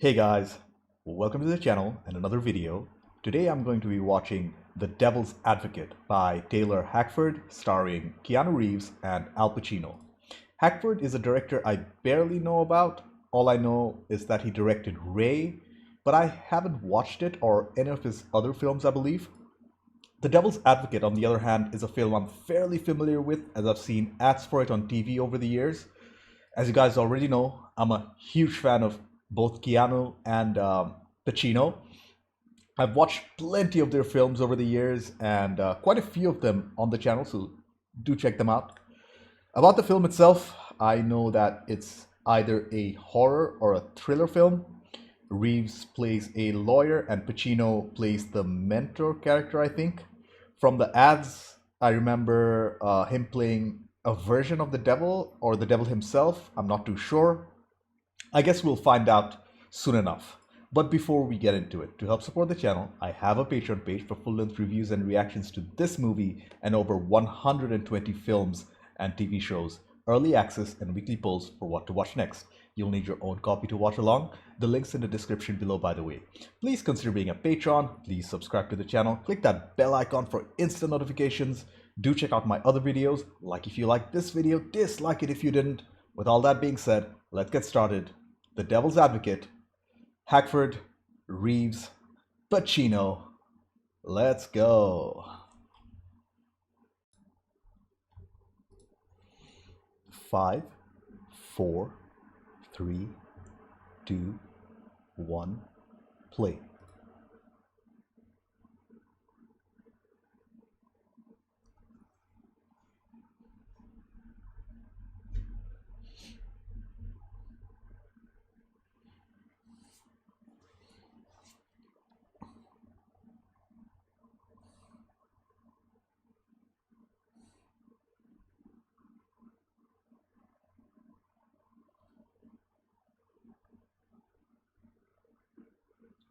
Hey guys, welcome to the channel and another video. Today I'm going to be watching The Devil's Advocate by Taylor Hackford, starring Keanu Reeves and Al Pacino. Hackford is a director I barely know about. All I know is that he directed Ray, but I haven't watched it or any of his other films, I believe. The Devil's Advocate, on the other hand, is a film I'm fairly familiar with as I've seen ads for it on TV over the years. As you guys already know, I'm a huge fan of both Keanu and Pacino. I've watched plenty of their films over the years and quite a few of them on the channel, so do check them out. About the film itself, I know that it's either a horror or a thriller film. Reeves plays a lawyer and Pacino plays the mentor character, I think. From the ads, I remember him playing a version of the devil or the devil himself. I'm not too sure. I guess we'll find out soon enough. But before we get into it, to help support the channel, I have a Patreon page for full-length reviews and reactions to this movie and over 120 films and TV shows, early access and weekly polls for what to watch next. You'll need your own copy to watch along. The link's in the description below, by the way. Please consider being a patron. Please subscribe to the channel. Click that bell icon for instant notifications. Do check out my other videos. Like if you liked this video, dislike it if you didn't. With all that being said, let's get started. The Devil's Advocate, Hackford, Reeves, Pacino. Let's go. 5, 4, 3, 2, 1, play.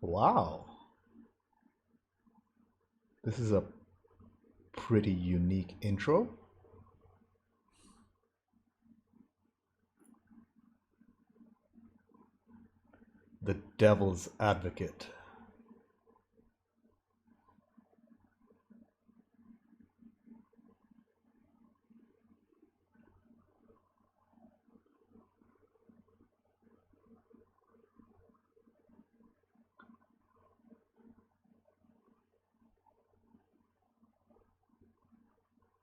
Wow. This is a pretty unique intro. The Devil's Advocate.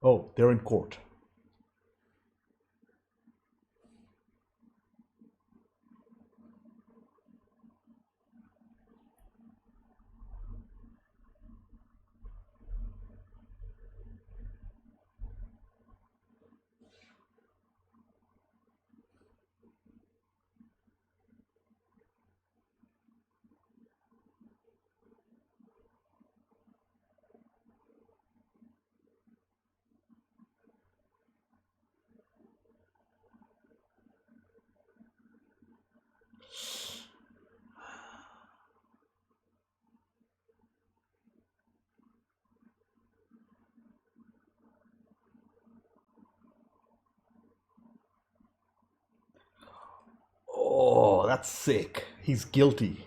Oh, they're in court. Oh, that's sick. He's guilty.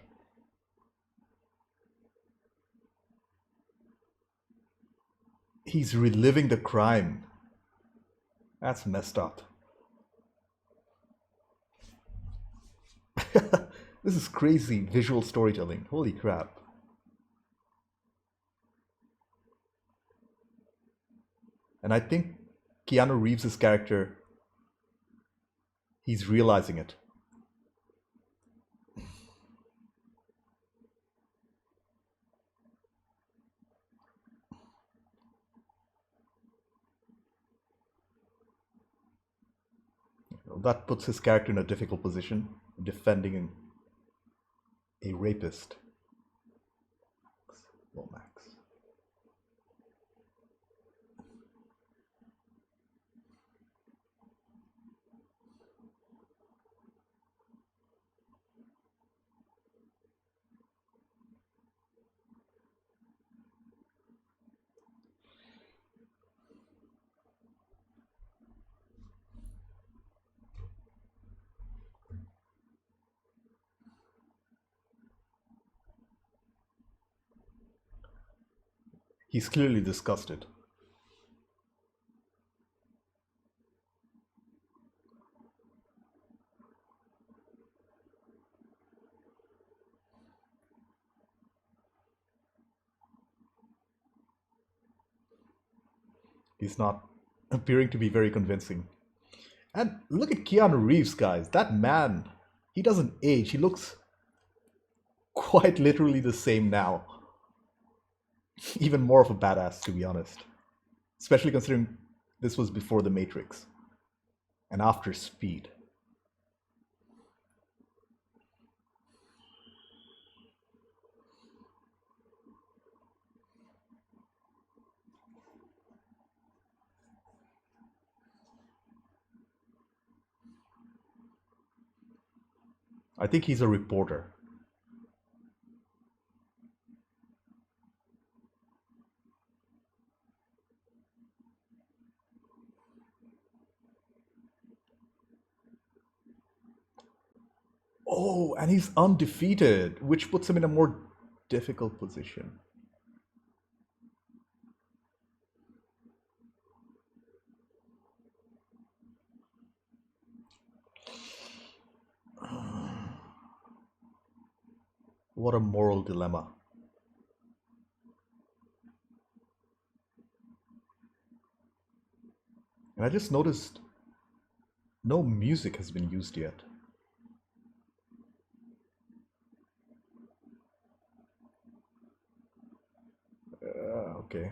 He's reliving the crime. That's messed up. This is crazy visual storytelling. Holy crap. And I think Keanu Reeves' character, he's realizing it. That puts his character in a difficult position, defending a rapist. Lomax. He's clearly disgusted. He's not appearing to be very convincing. And look at Keanu Reeves, guys. That man, he doesn't age. He looks quite literally the same now. Even more of a badass, to be honest. Especially considering this was before The Matrix and after Speed. I think he's a reporter. Oh, and he's undefeated, which puts him in a more difficult position. What a moral dilemma. And I just noticed no music has been used yet. Okay.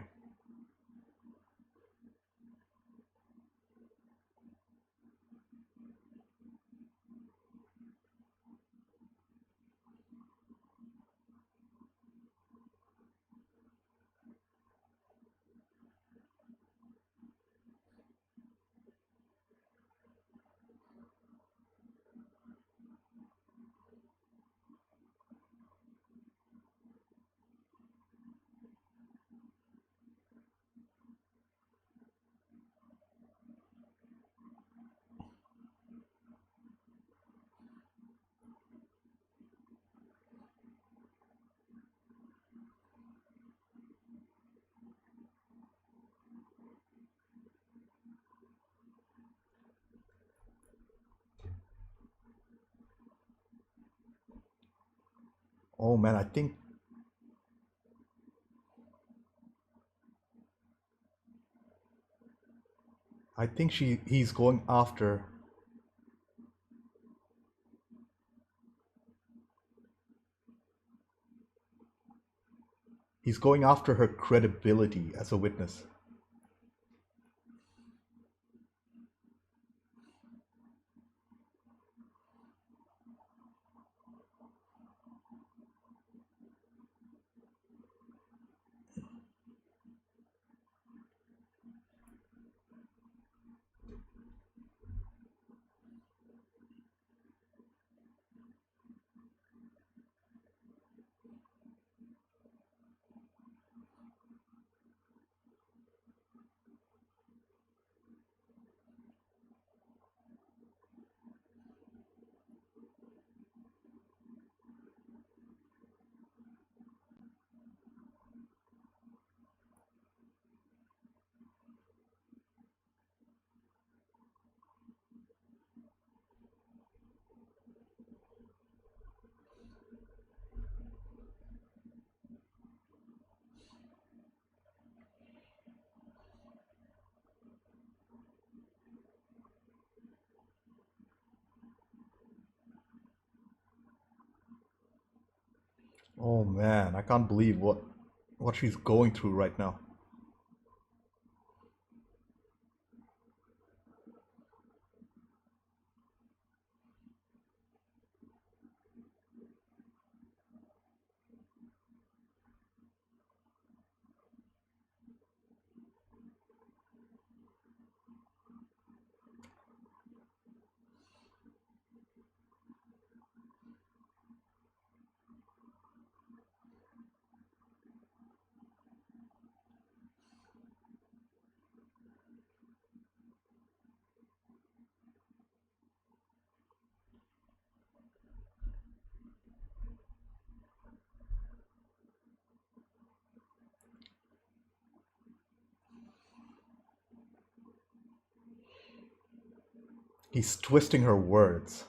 Oh man, I think he's going after her credibility as a witness. Oh man, I can't believe what she's going through right now. He's twisting her words.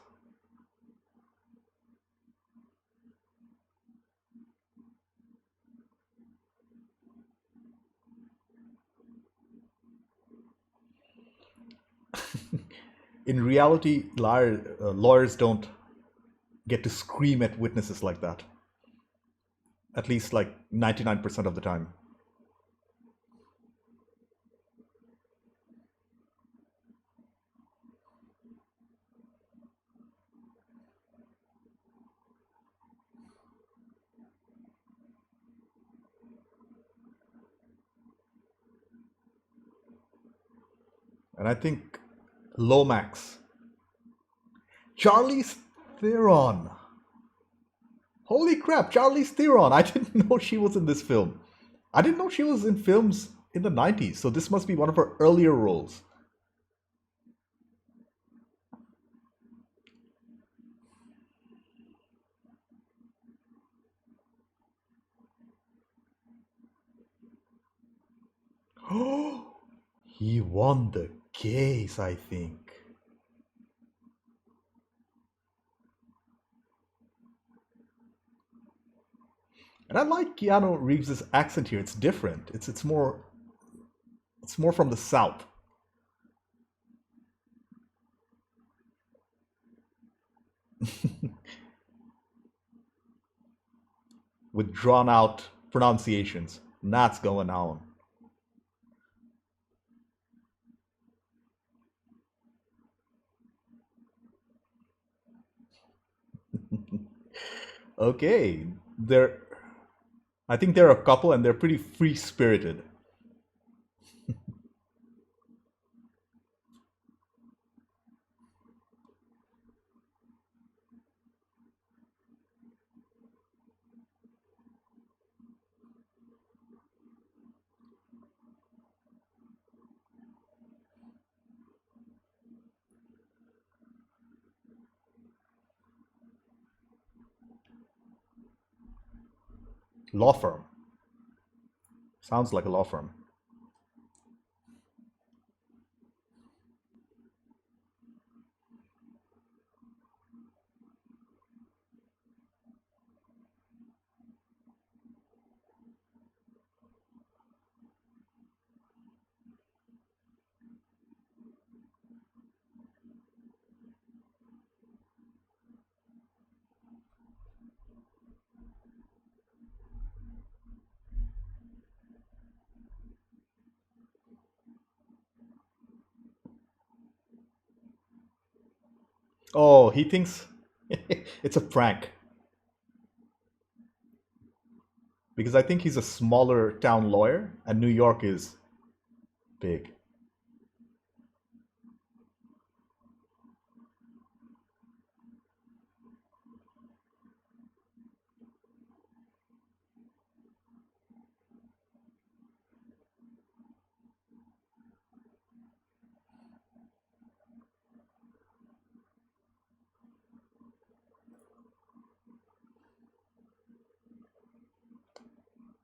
In reality, lawyers don't get to scream at witnesses like that. At least like 99% of the time. And I think Lomax, Charlize Theron. Holy crap, Charlize Theron. I didn't know she was in this film. I didn't know she was in films in the 90s, so this must be one of her earlier roles. He won the case, I think. And I like Keanu Reeves' accent here. It's different. It's more from the South. With drawn out pronunciations. And that's going on. Okay. I think they're a couple and they're pretty free spirited. Law firm. Sounds like a law firm. Oh, he thinks it's a prank. Because I think he's a smaller town lawyer and New York is big.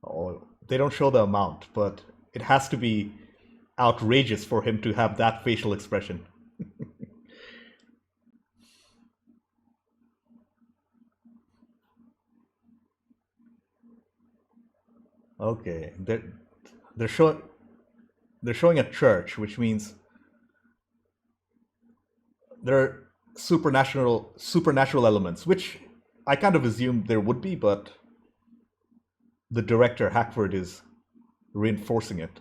Oh, they don't show the amount, but it has to be outrageous for him to have that facial expression. Okay, they're showing they're showing a church, which means there are supernatural elements, which I kind of assumed there would be, but the director Hackford is reinforcing it.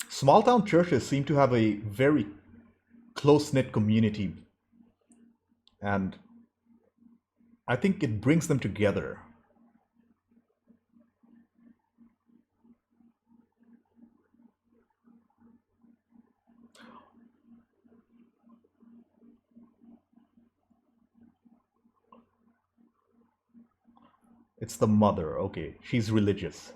Small town churches seem to have a very close knit community, and I think it brings them together. It's the mother, okay, she's religious.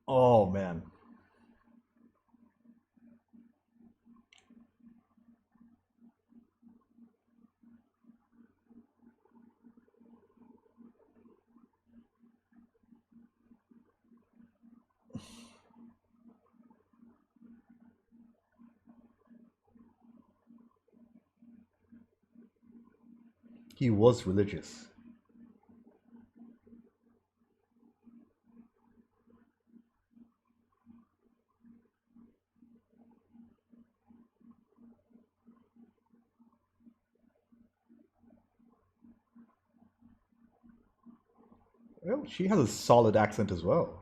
Oh man, he was religious. Well, she has a solid accent as well.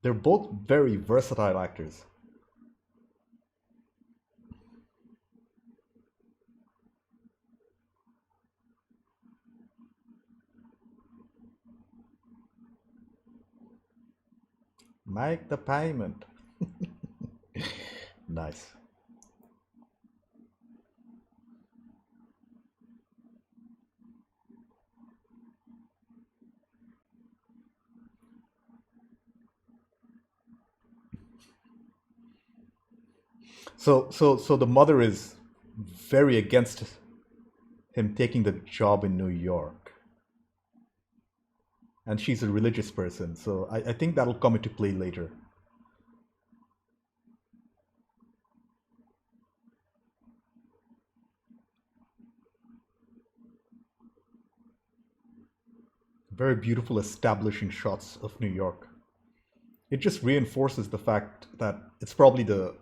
They're both very versatile actors. Make the payment. Nice. So the mother is very against him taking the job in New York, and she's a religious person. So I think that'll come into play later. Very beautiful establishing shots of New York. It just reinforces the fact that it's probably the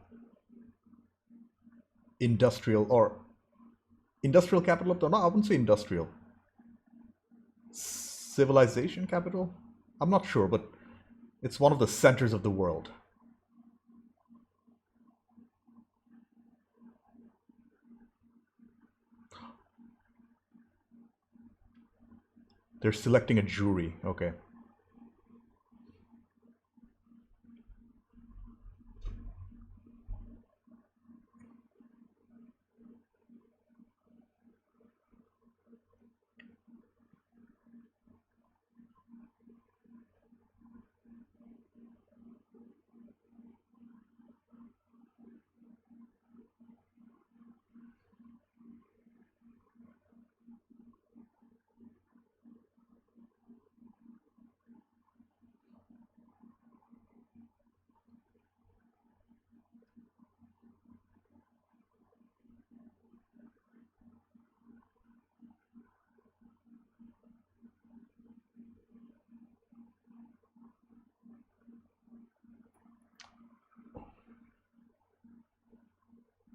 industrial or industrial capital of the, no, I wouldn't say industrial, civilization capital. I'm not sure, but it's one of the centers of the world. They're selecting a jury. Okay.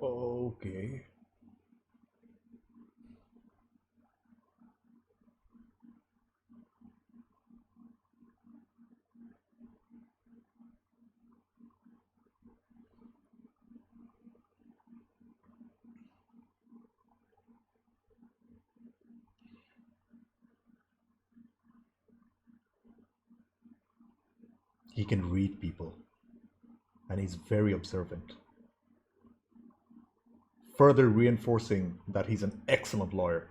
Okay. He can read people, and he's very observant, further reinforcing that he's an excellent lawyer.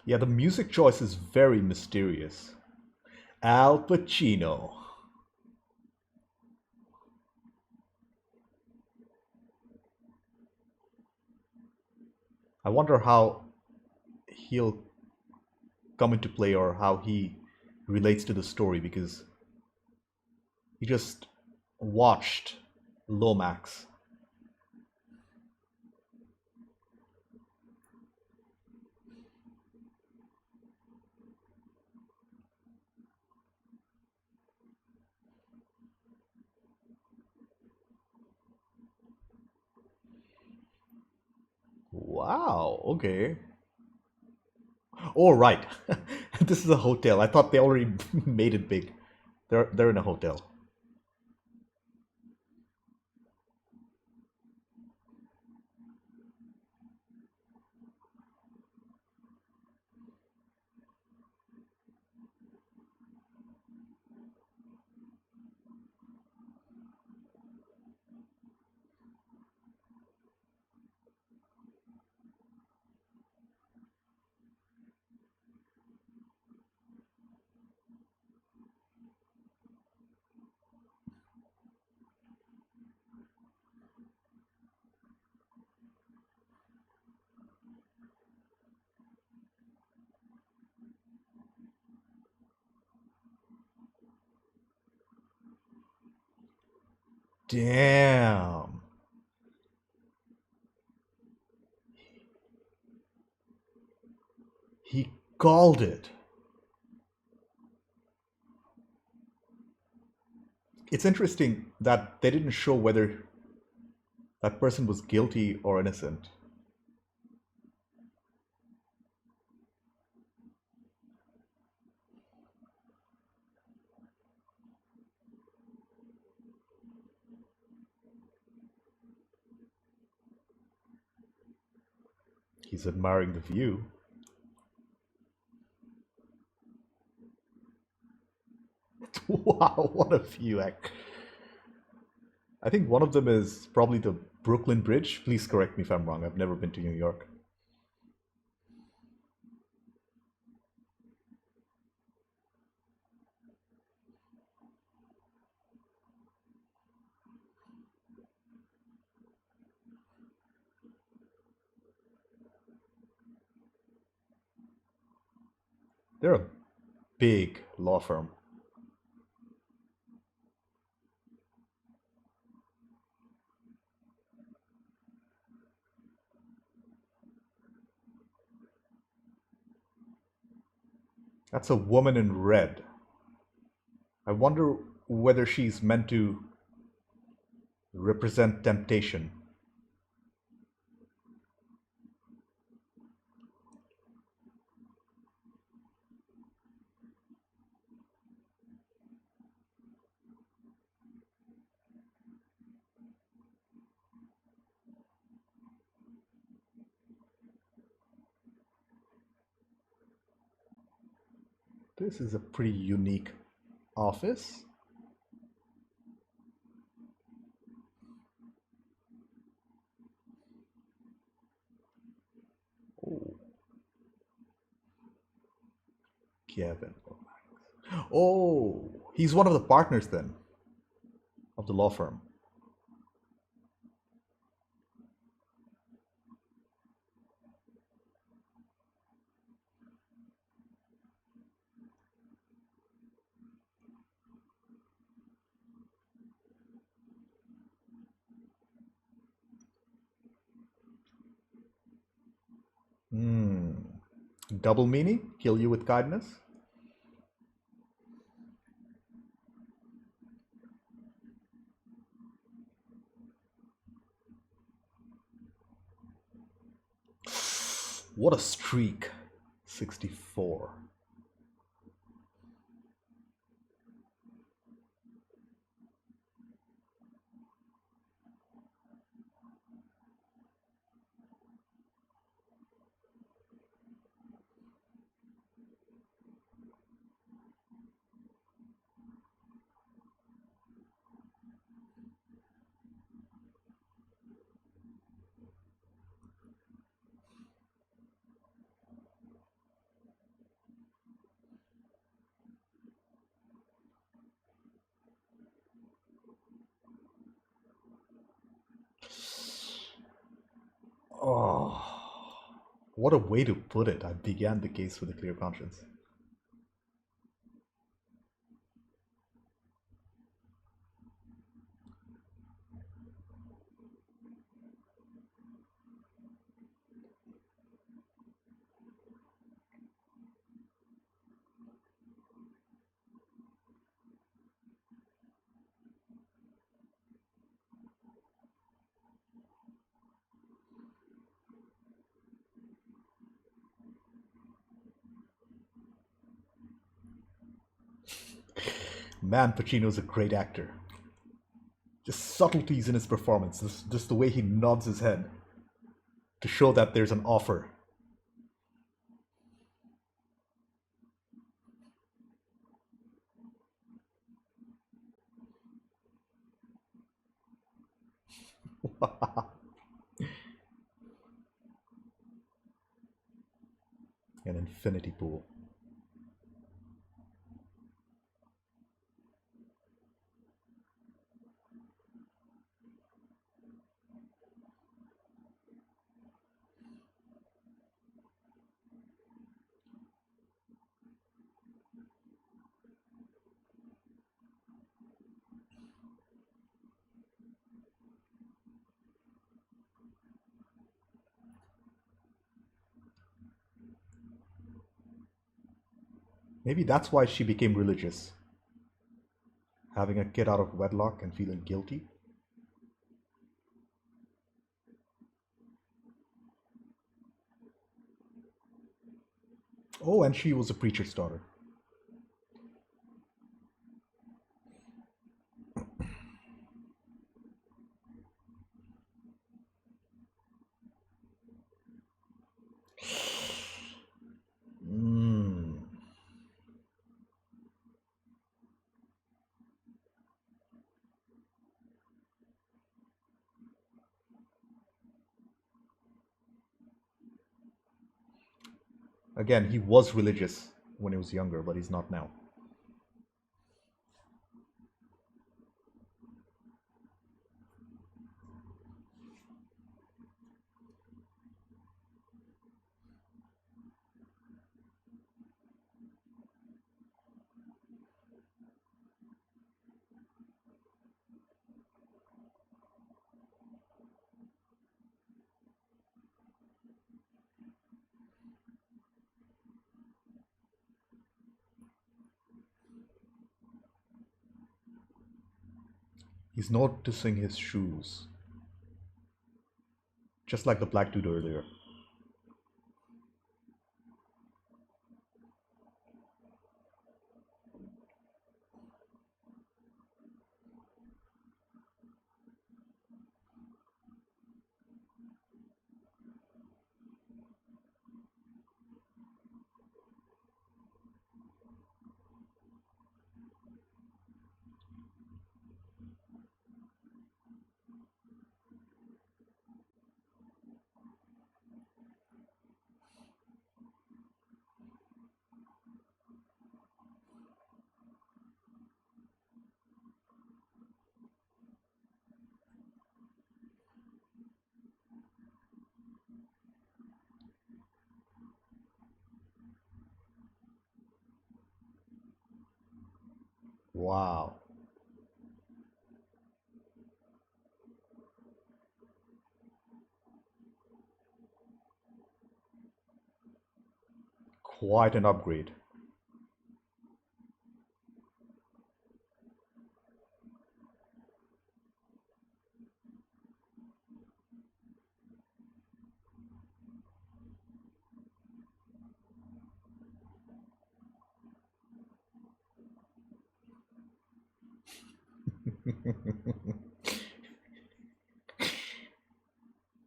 Yeah, the music choice is very mysterious. Al Pacino. I wonder how he'll come into play or how he relates to the story because he just watched Lomax. Wow, okay. Oh, right. This is a hotel. I thought they already made it big. They're in a hotel. Damn. He called it. It's interesting that they didn't show whether that person was guilty or innocent. He's admiring the view. Wow, what a view. I think one of them is probably the Brooklyn Bridge. Please correct me if I'm wrong. I've never been to New York. They're a big law firm. That's a woman in red. I wonder whether she's meant to represent temptation. This is a pretty unique office. Oh, Kevin. Oh, he's one of the partners then of the law firm. Hmm. Double meaning? Kill you with kindness? What a streak. 64. Oh, what a way to put it. I began the case with a clear conscience. Man, Pacino's a great actor. Just subtleties in his performance, just the way he nods his head to show that there's an offer. An infinity pool. Maybe that's why she became religious, having a kid out of wedlock and feeling guilty. Oh, and she was a preacher's daughter. Mm. Again, he was religious when he was younger, but he's not now. He's noticing his shoes, just like the black dude earlier. Wow. Quite an upgrade.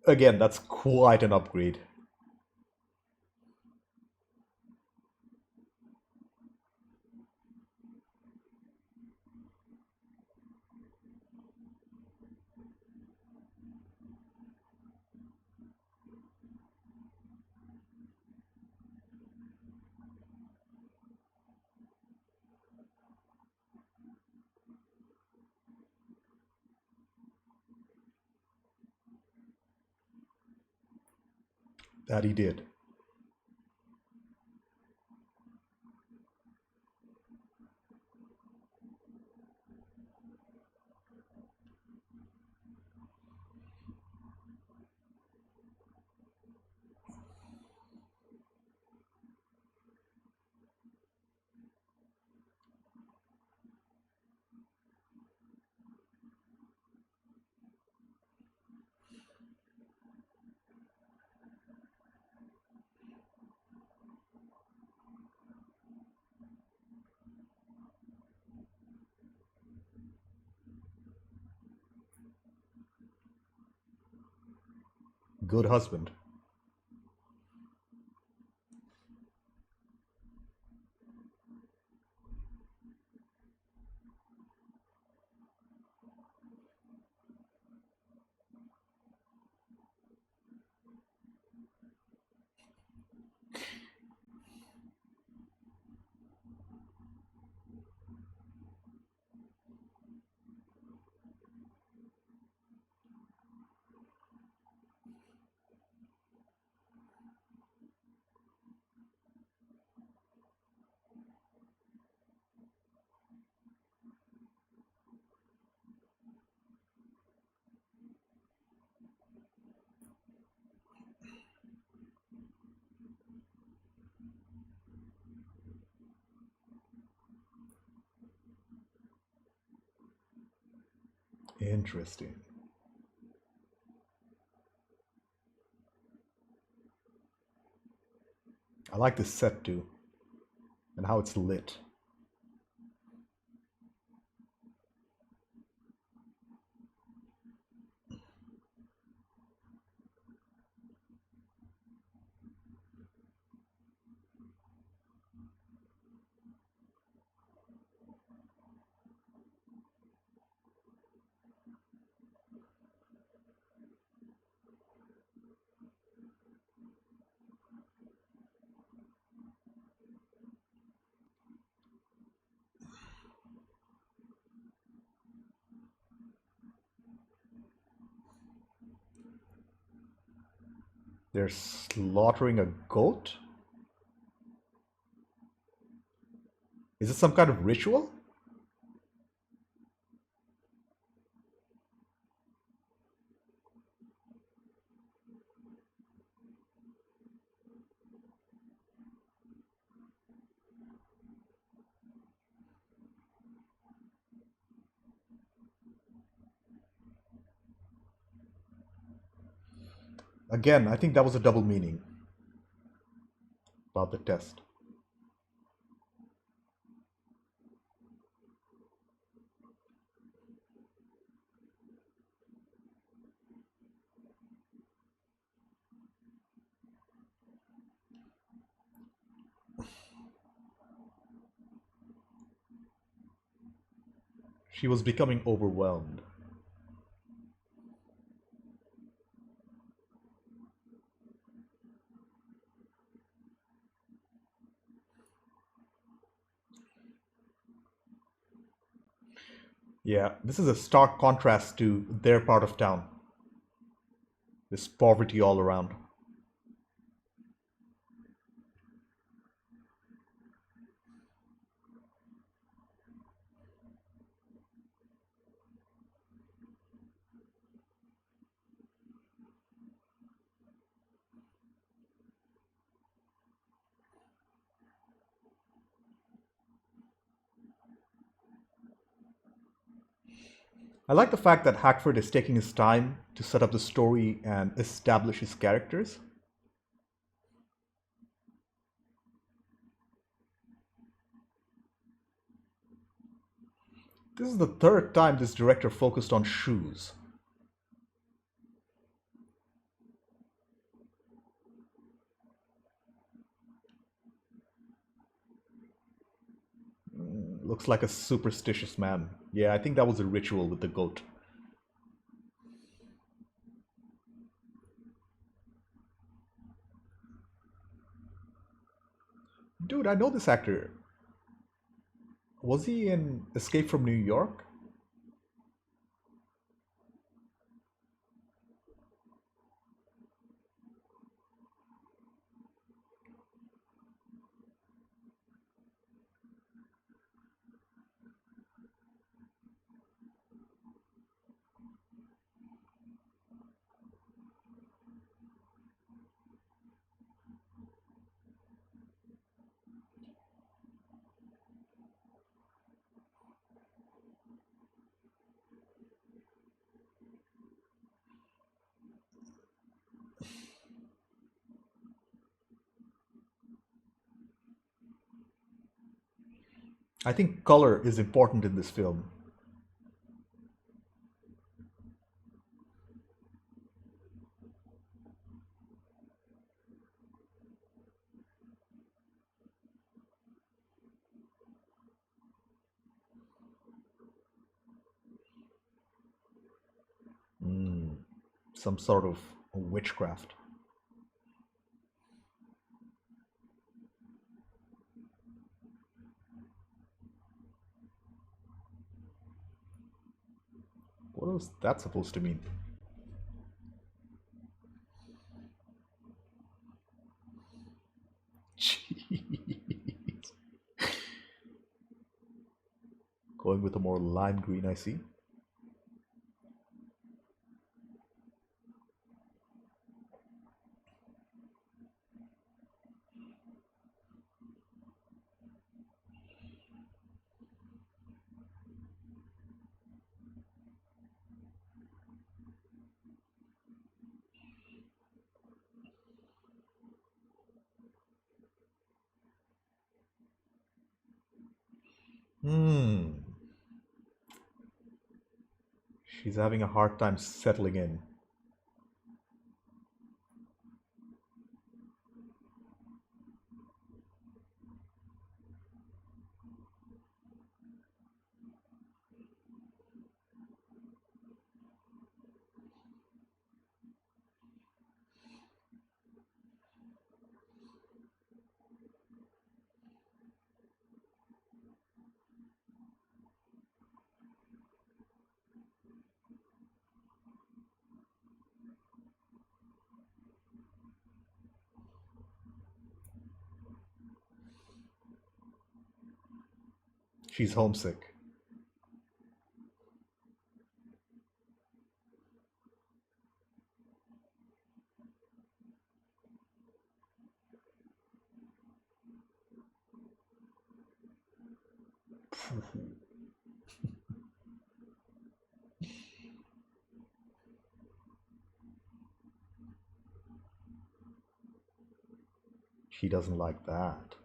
Again, that's quite an upgrade. That he did. Good husband. Interesting. I like this set too, and how it's lit. They're slaughtering a goat? Is this some kind of ritual? Again, I think that was a double meaning about the test. She was becoming overwhelmed. Yeah, this is a stark contrast to their part of town. This poverty all around. I like the fact that Hackford is taking his time to set up the story and establish his characters. This is the third time this director focused on shoes. Looks like a superstitious man. Yeah, I think that was a ritual with the goat. Dude, I know this actor. Was he in Escape from New York? I think color is important in this film. Mm, some sort of witchcraft. What was that supposed to mean? Jeez. Going with a more lime green, I see. Hmm. She's having a hard time settling in. She's homesick. She doesn't like that.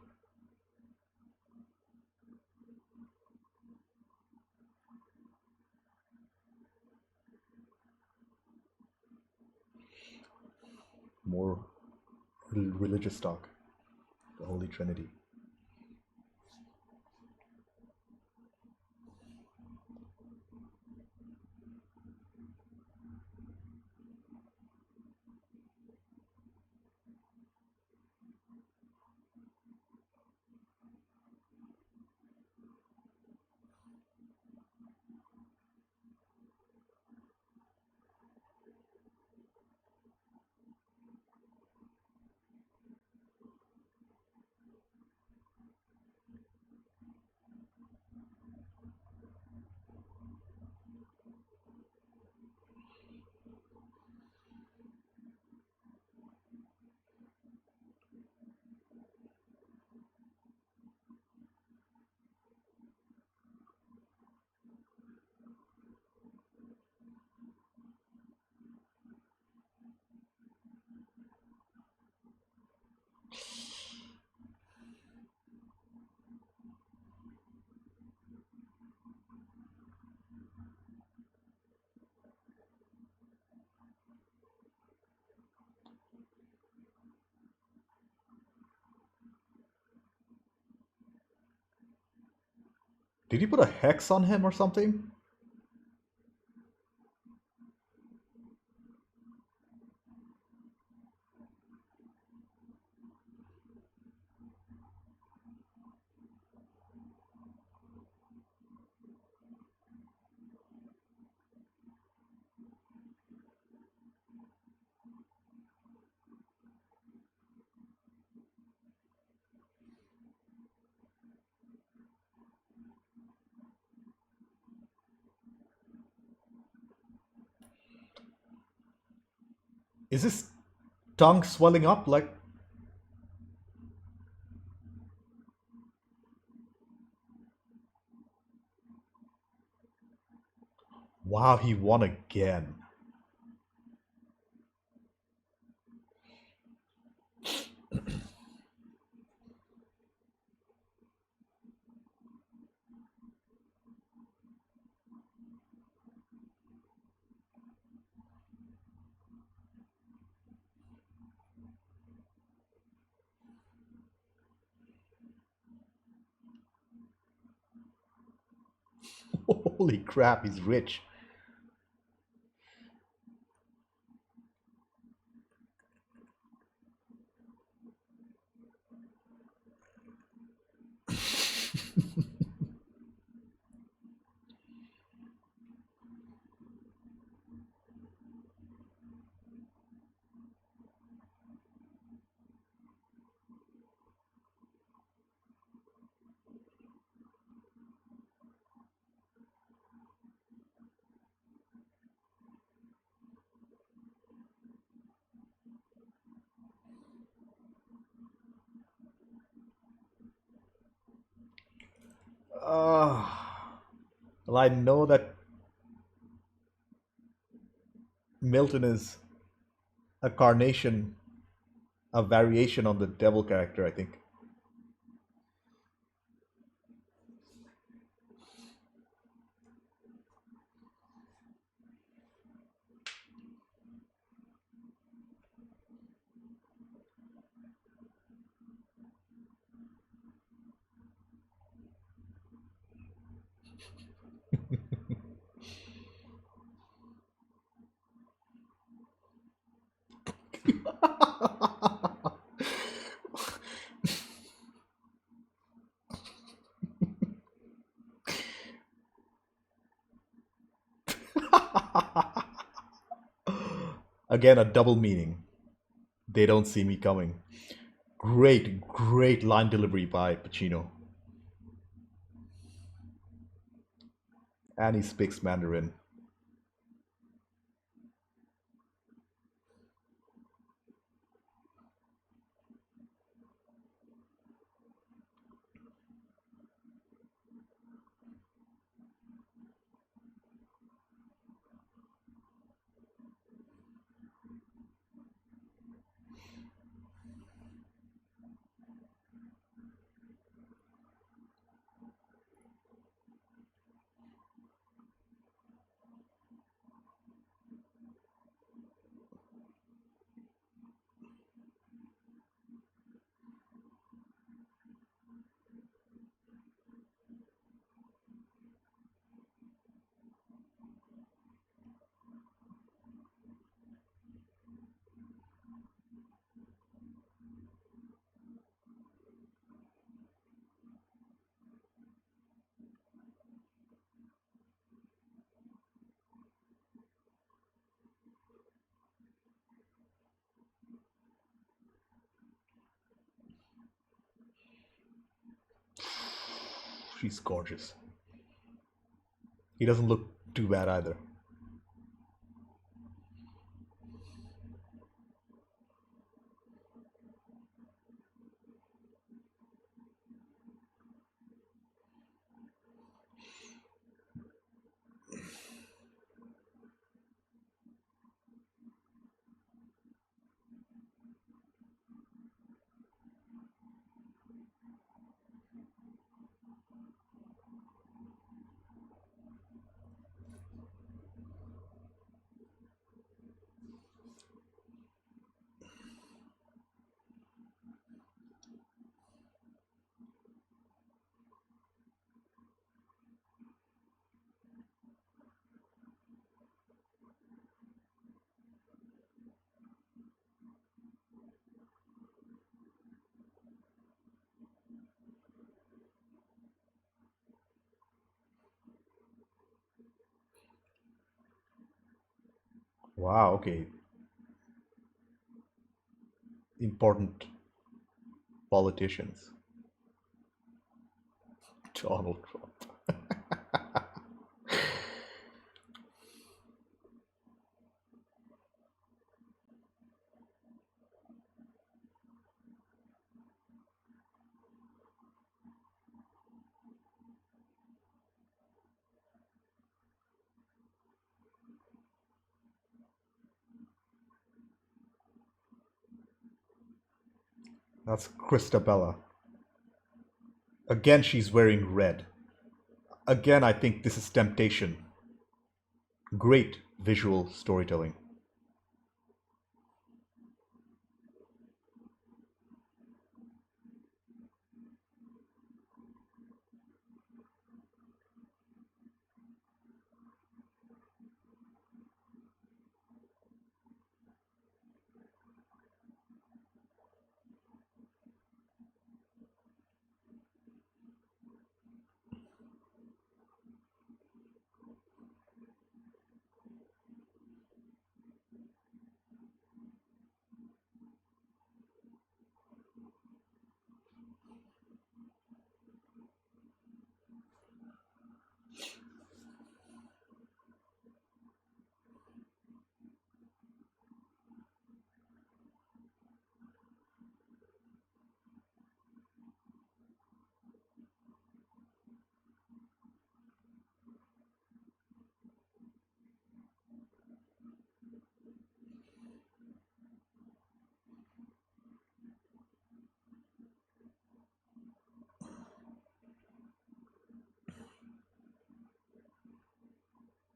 More religious talk. The Holy Trinity. Did you put a hex on him or something? Is his tongue swelling up like. Wow, he won again. Holy crap, he's rich. Uh, well, I know that Milton is a carnation, a variation on the devil character, I think. Again, a double meaning. They don't see me coming. Great, great line delivery by Pacino. And he speaks Mandarin. She's gorgeous. He doesn't look too bad either. Wow, okay. Important politicians. Donald Trump. That's Christabella. Again, she's wearing red. Again, I think this is Temptation. Great visual storytelling.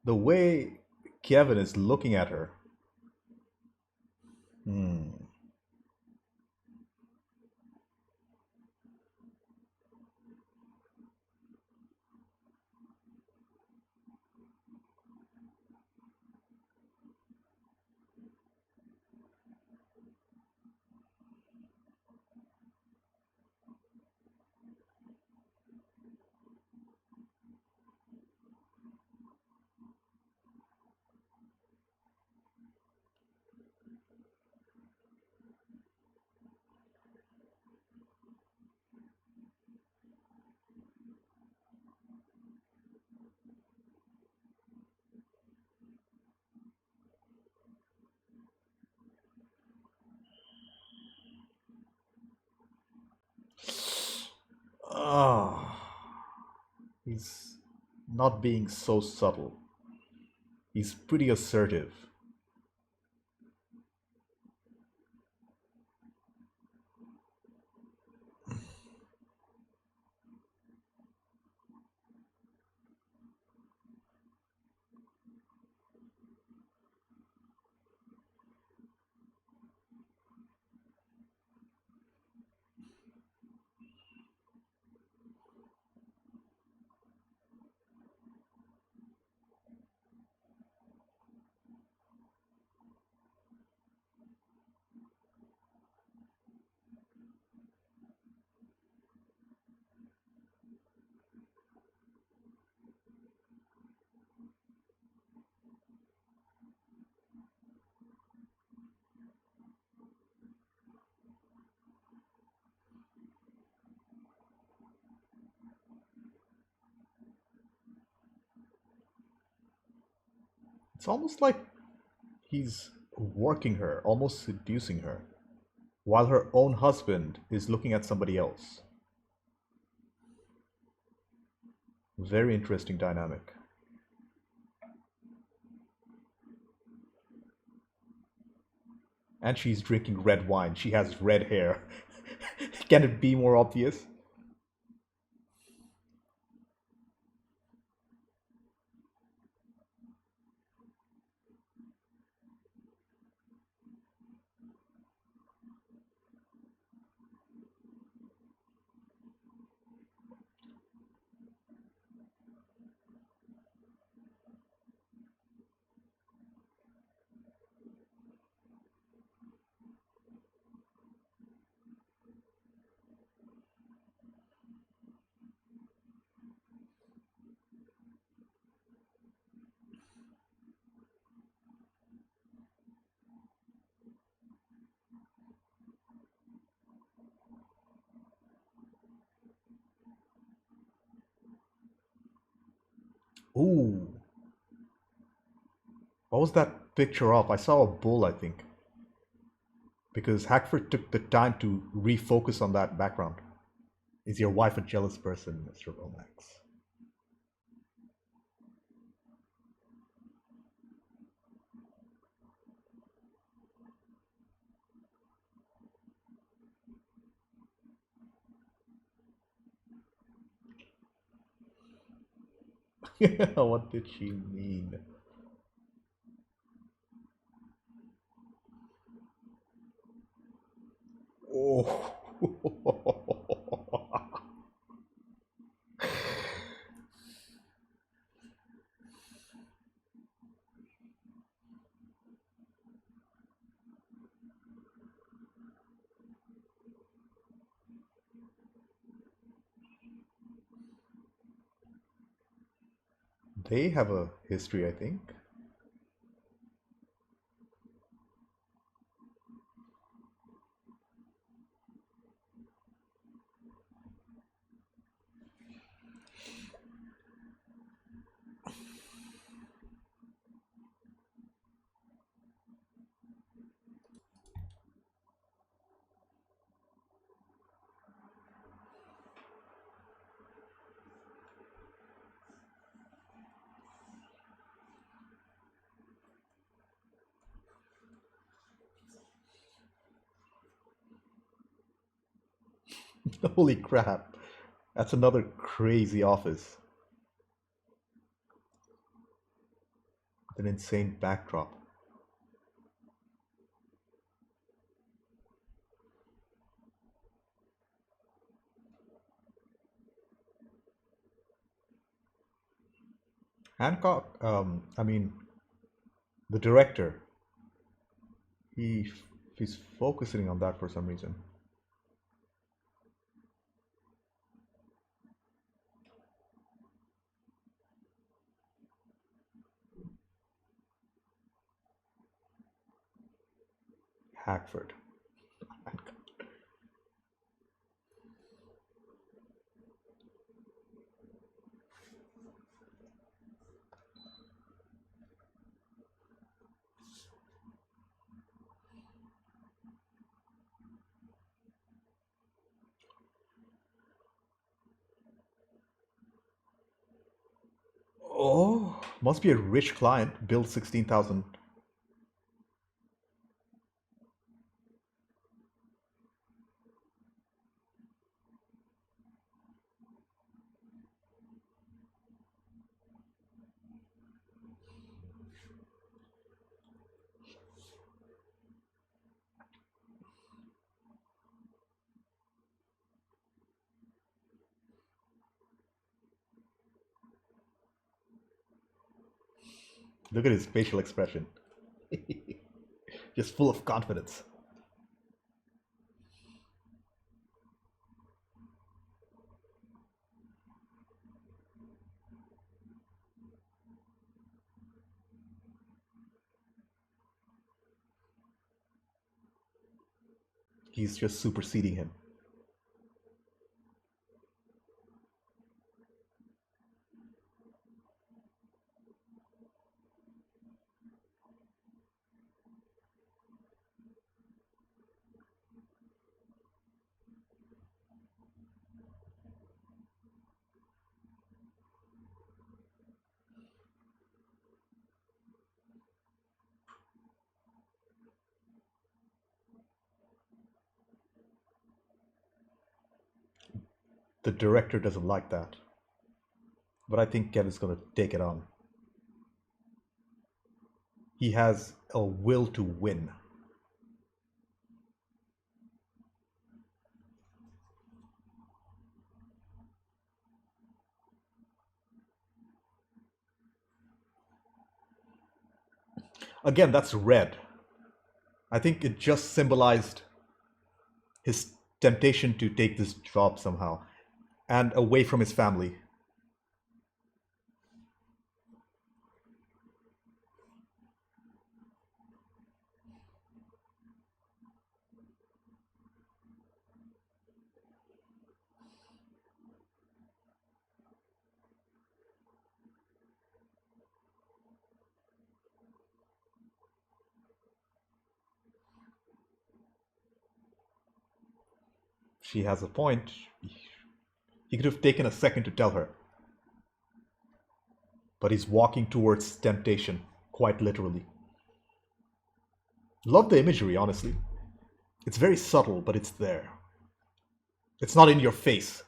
The way Kevin is looking at her. Hmm. He's not being so subtle. He's pretty assertive. It's almost like he's working her, almost seducing her, while her own husband is looking at somebody else. Very interesting dynamic. And she's drinking red wine. She has red hair. Can it be more obvious? Ooh, what was that picture of? I saw a bull, I think, because Hackford took the time to refocus on that background. Is your wife a jealous person, Mr. Romax? What did she mean? Oh. They have a history, I think. Holy crap. That's another crazy office. With an insane backdrop. Hancock, I mean, the director, he he's focusing on that for some reason. Hackford. Oh, must be a rich client. Billed 16,000. Look at his facial expression. Just full of confidence. He's just superseding him. The director doesn't like that. But I think Kevin's going to take it on. He has a will to win. Again, that's red. I think it just symbolized his temptation to take this job somehow and away from his family. She has a point. He could have taken a second to tell her. But he's walking towards temptation, quite literally. Love the imagery, honestly. It's very subtle, but it's there. It's not in your face,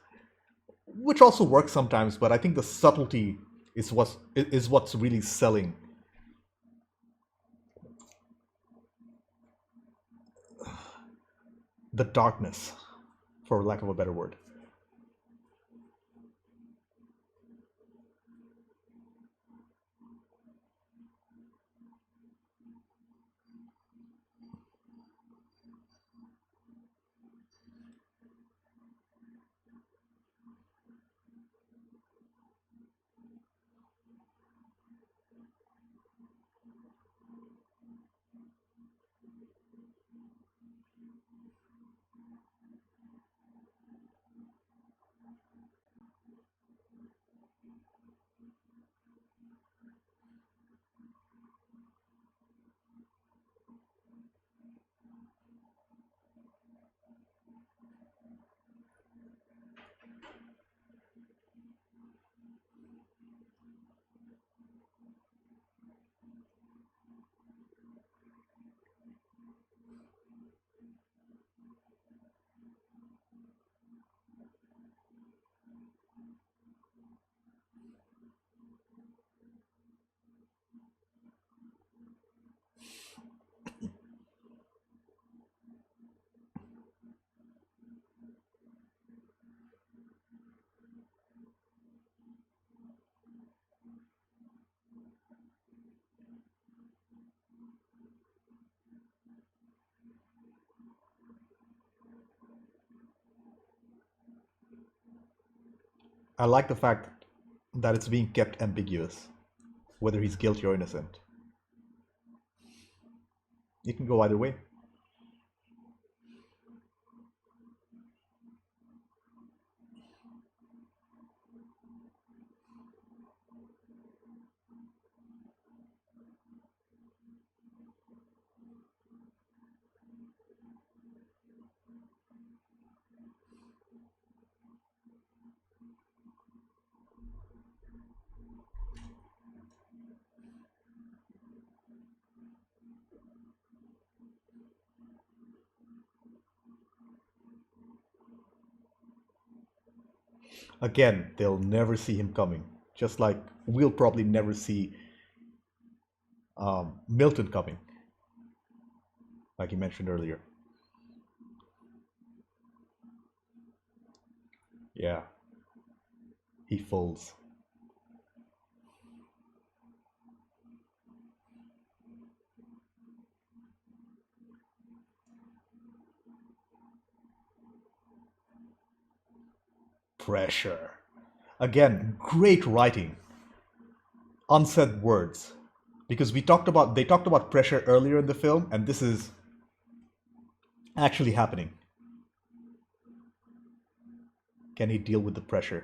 which also works sometimes, but I think the subtlety is what's really selling. The darkness, for lack of a better word. I like the fact that it's being kept ambiguous, whether he's guilty or innocent. It can go either way. Again, they'll never see him coming. Just like we'll probably never see Milton coming, like you mentioned earlier. Yeah, he folds. Pressure. Again, great writing. Unsaid words. Because they talked about pressure earlier in the film, and this is actually happening. Can he deal with the pressure?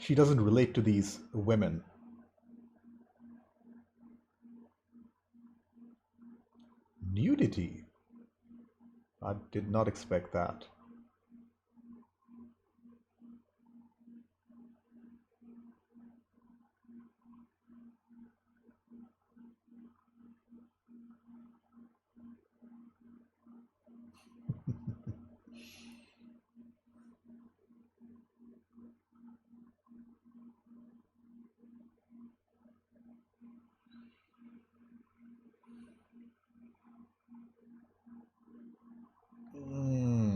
She doesn't relate to these women. Nudity? I did not expect that.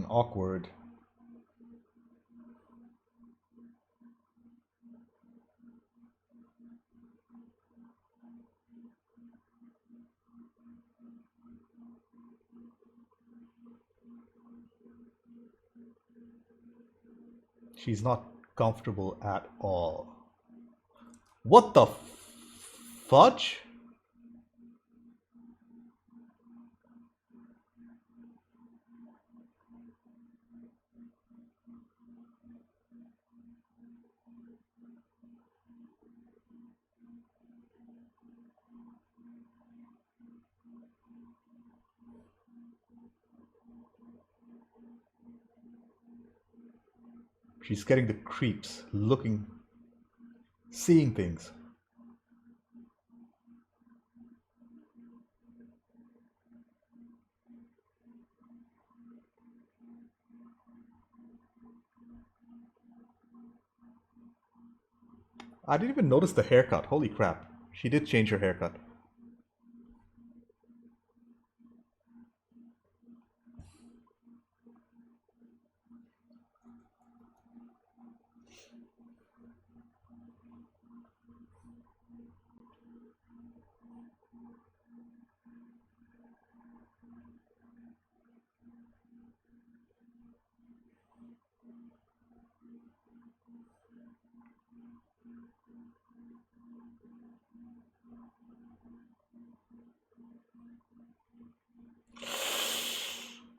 Awkward. She's not comfortable at all. What the fudge? She's getting the creeps, looking, seeing things. I didn't even notice the haircut. Holy crap. She did change her haircut.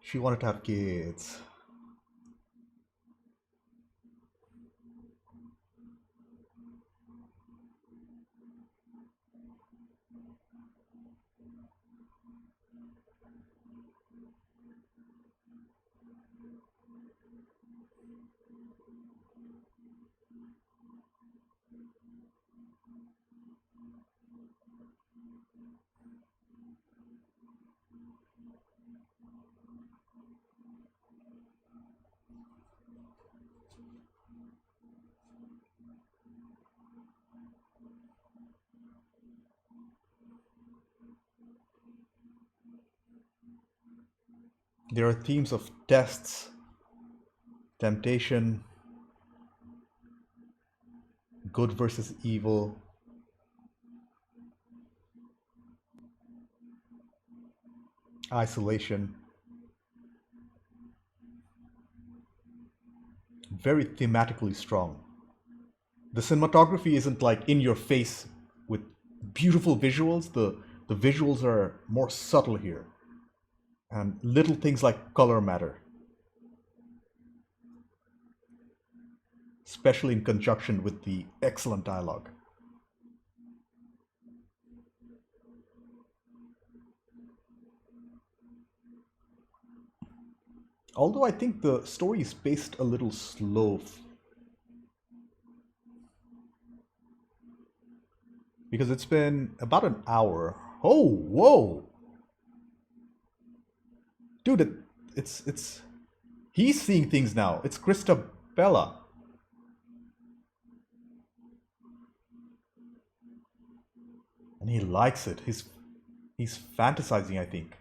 She wanted to have kids. There are themes of tests, temptation, good versus evil, isolation. Very thematically strong. The cinematography isn't like in your face with beautiful visuals. The visuals are more subtle here. and little things like color matter, especially in conjunction with the excellent dialogue. Although I think the story is paced a little slow because it's been about an hour. Oh, whoa, dude! It's he's seeing things now. It's Krista Bella, and he likes it. He's fantasizing, I think.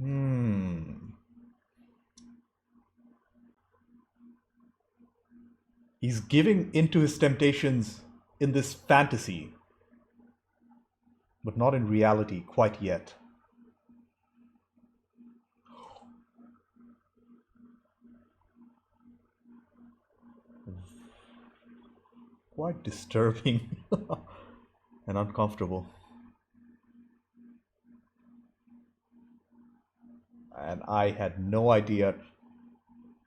Hmm. He's giving into his temptations in this fantasy, but not in reality quite yet. Quite disturbing and uncomfortable. And I had no idea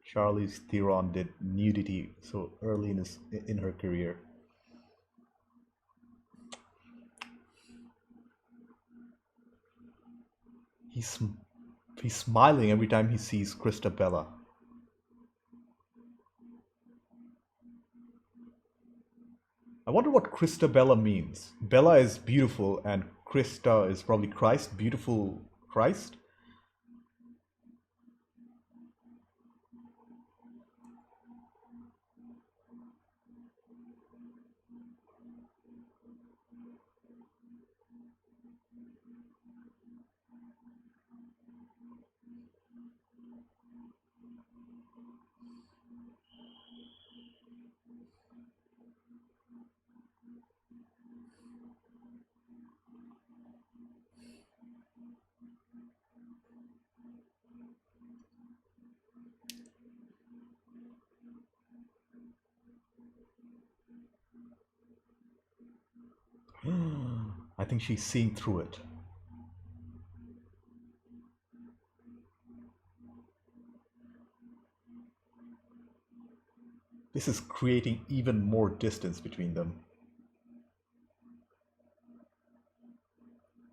Charlize Theron did nudity so early in her career. He's he's smiling every time he sees Krista Bella. I wonder what Krista Bella means. Bella is beautiful, and Krista is probably Christ, beautiful Christ. I think she's seeing through it. This is creating even more distance between them.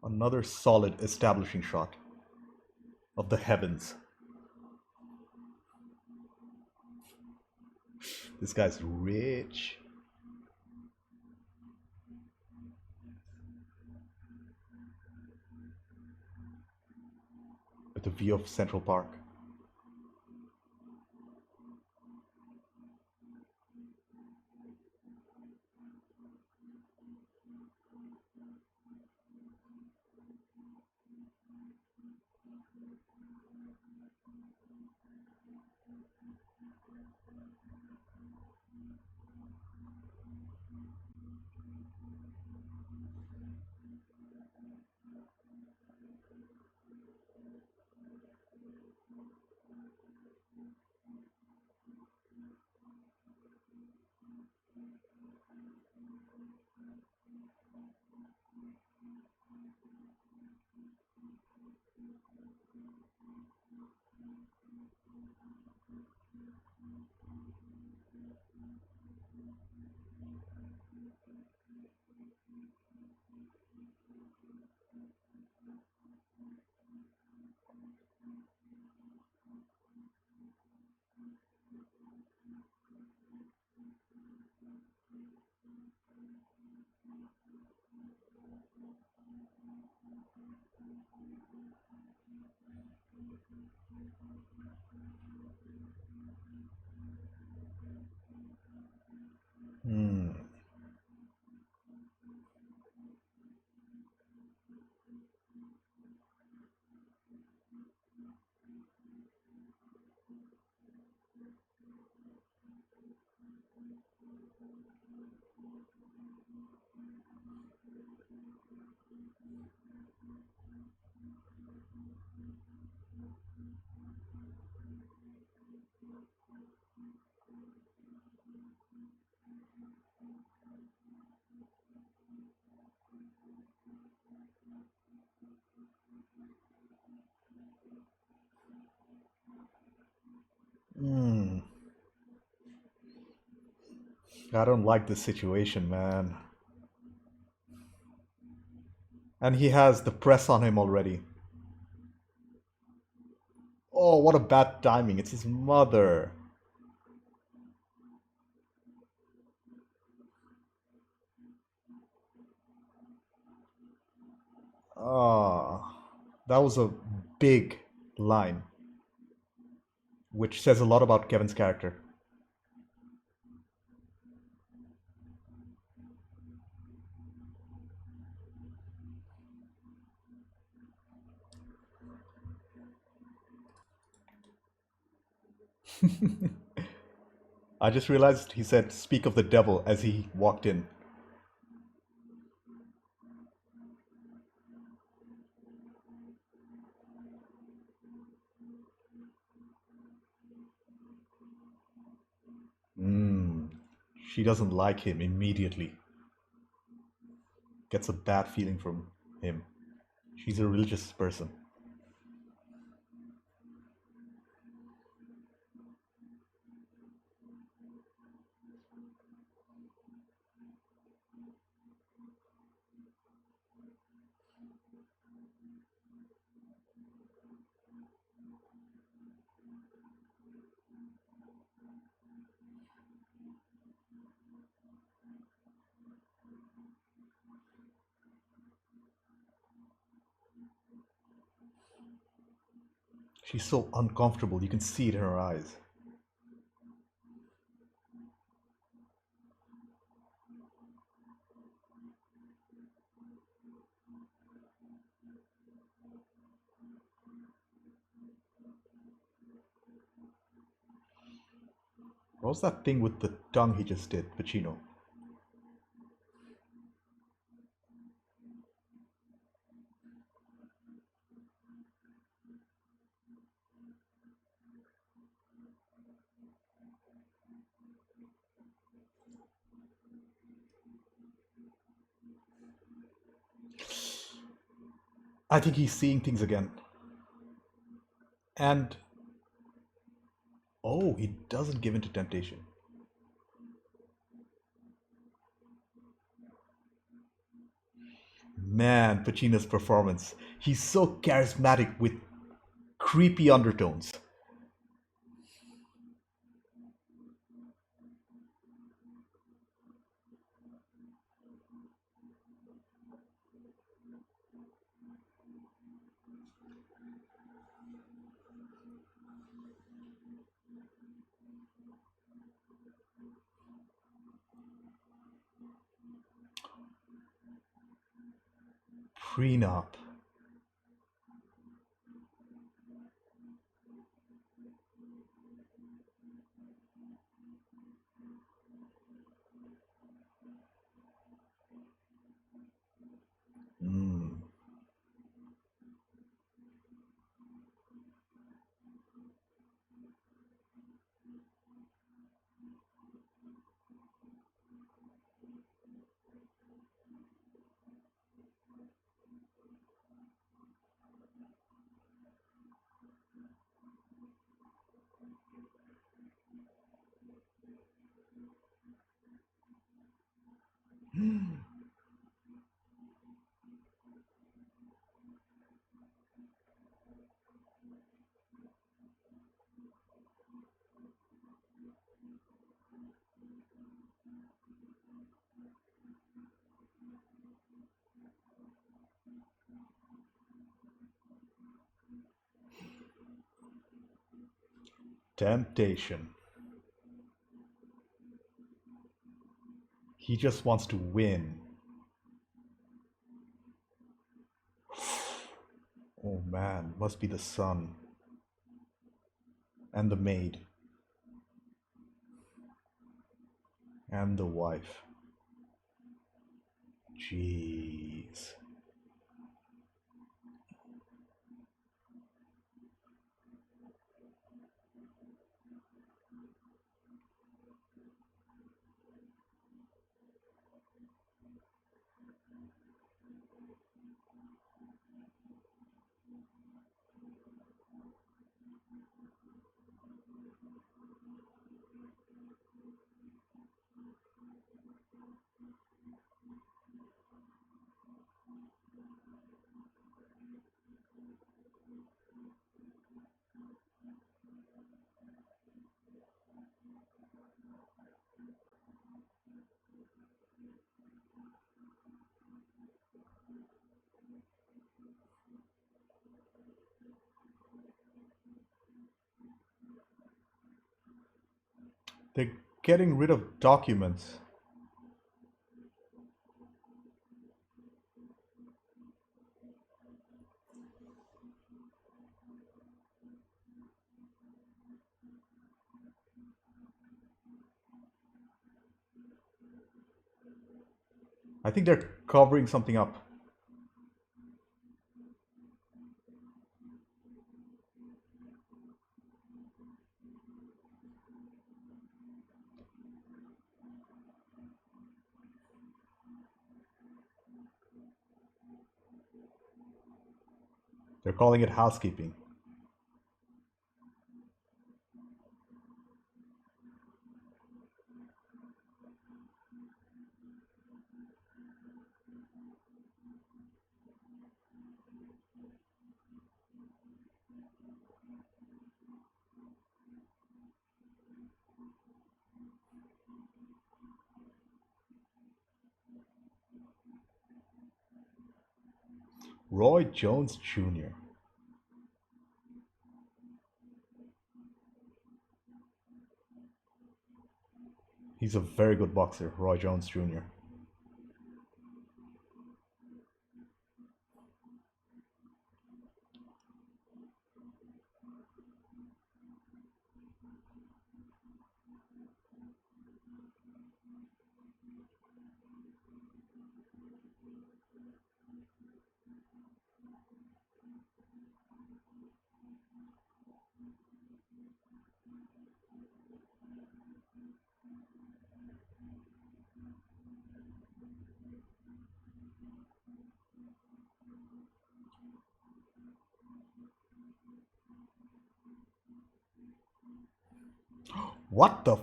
Another solid establishing shot of the heavens. This guy's rich. With the view of Central Park. Hmm. I don't like this situation, man. And he has the press on him already. Oh, what a bad timing. It's his mother. Ah, that was a big line, which says a lot about Kevin's character. I just realized he said, "Speak of the devil," as he walked in. Hmm. She doesn't like him immediately. Gets a bad feeling from him. She's a religious person. She's so uncomfortable. You can see it in her eyes. What was that thing with the tongue he just did, Pacino? I think he's seeing things again. And oh, he doesn't give in to temptation. Man, Pacino's performance. He's so charismatic with creepy undertones. Prenup. Mm. Temptation. He just wants to win. Oh man, must be the son and the maid and the wife. Jeez. They're getting rid of documents. I think they're covering something up. They're calling it housekeeping. Roy Jones Jr. He's a very good boxer, Roy Jones Jr. What the?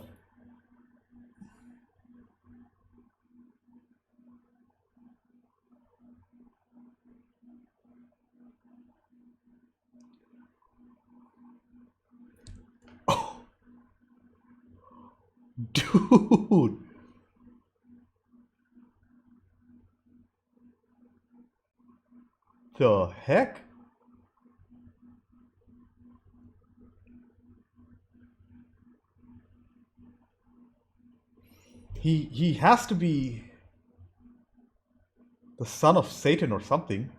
Oh, dude. The heck? He has to be the son of Satan or something.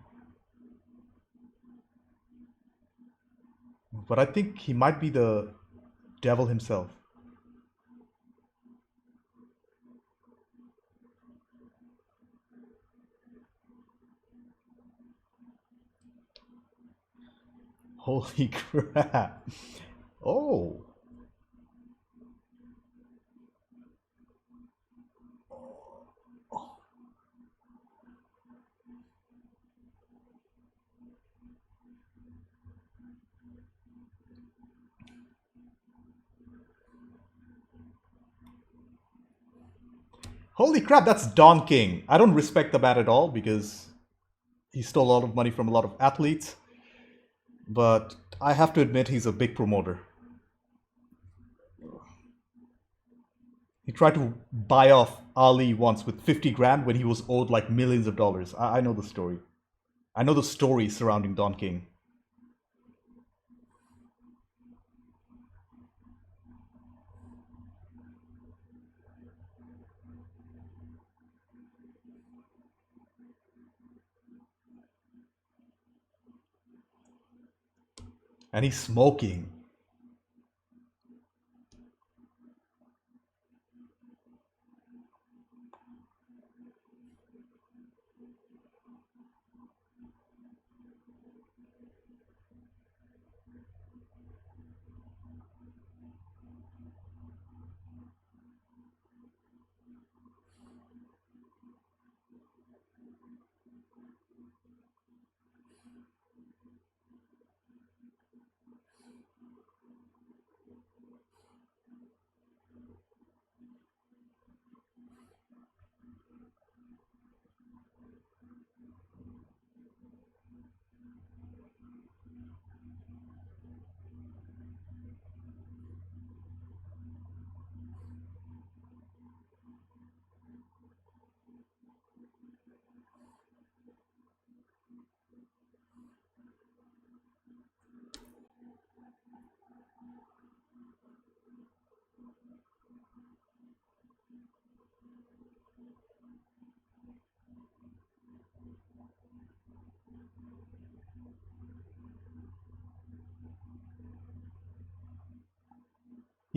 But I think he might be the devil himself. Holy crap. Oh. Holy crap, that's Don King. I don't respect the man at all because he stole a lot of money from a lot of athletes. But I have to admit he's a big promoter. He tried to buy off Ali once with 50 grand when he was owed like millions of dollars. I know the story. I know the story surrounding Don King. And he's smoking.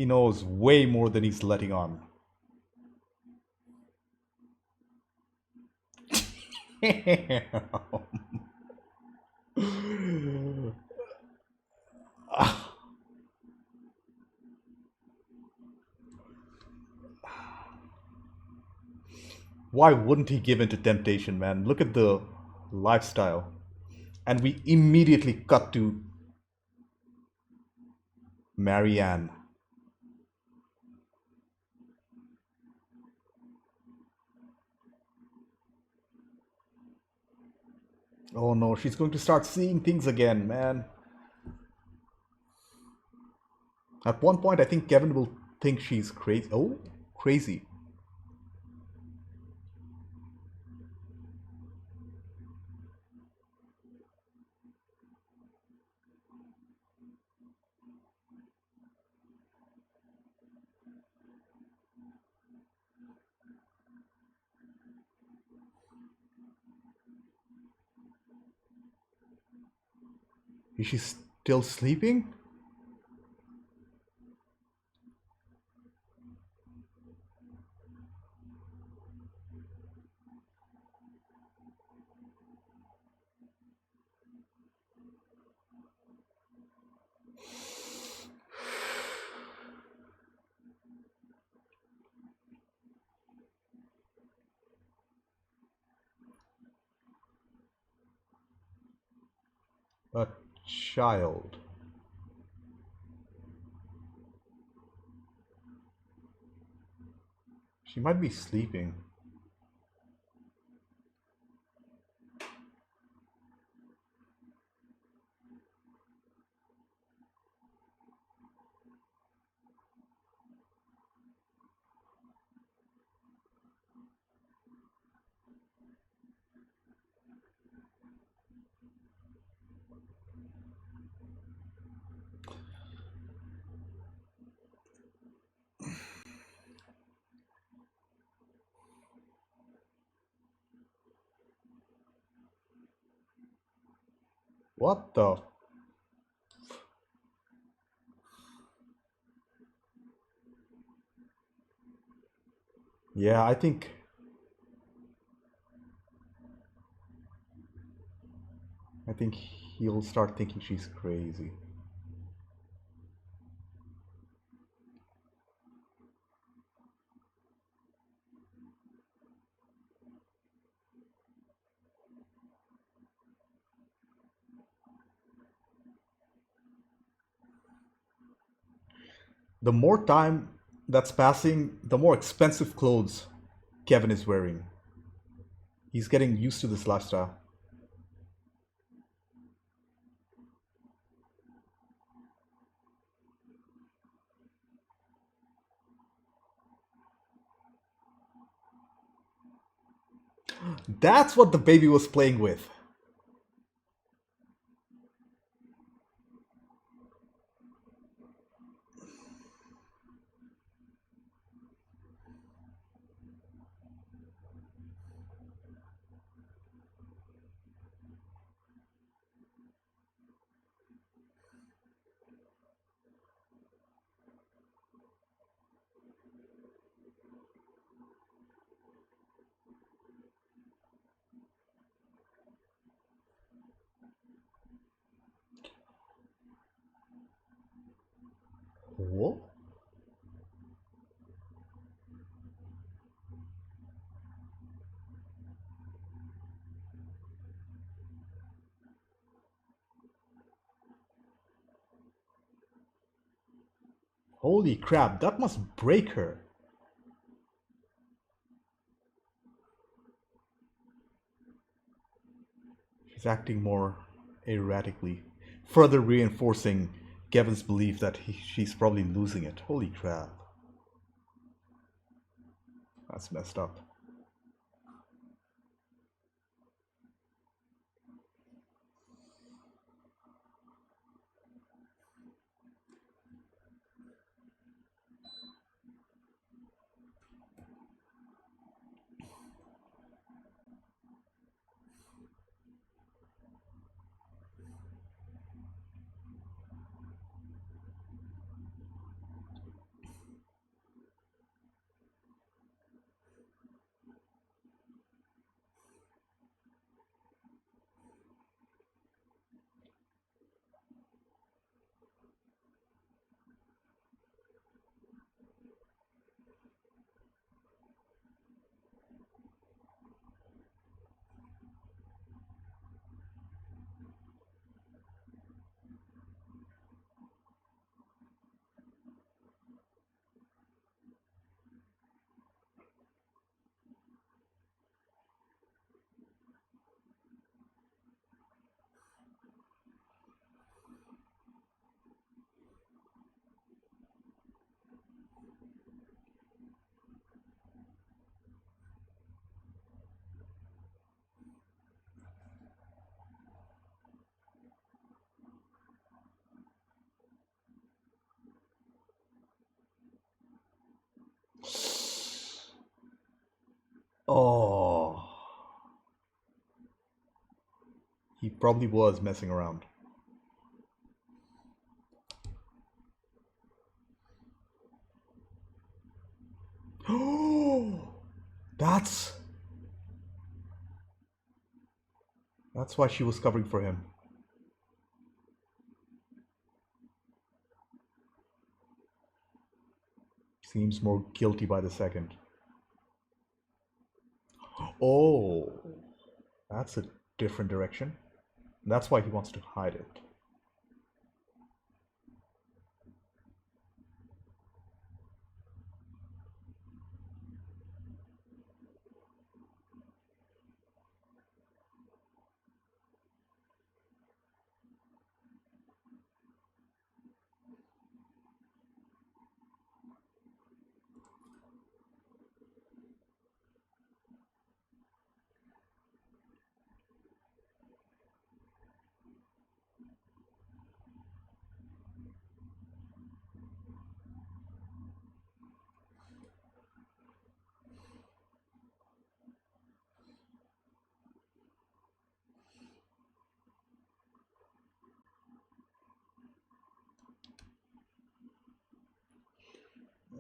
He knows way more than he's letting on. Why wouldn't he give in to temptation, man? Look at the lifestyle. And we immediately cut to Marianne. Oh no, she's going to start seeing things again, man. At one point, I think Kevin will think she's crazy. Oh, crazy. Is she still sleeping? A child. She might be sleeping. What the? Yeah, I think he'll start thinking she's crazy. The more time that's passing, the more expensive clothes Kevin is wearing. He's getting used to this lifestyle. That's what the baby was playing with. Whoa. Holy crap, that must break her. She's acting more erratically, further reinforcing Kevin's belief that she's probably losing it. Holy crap. That's messed up. Oh, he probably was messing around. Oh, that's that's why she was covering for him. Seems more guilty by the second. Oh, that's a different direction. That's why he wants to hide it.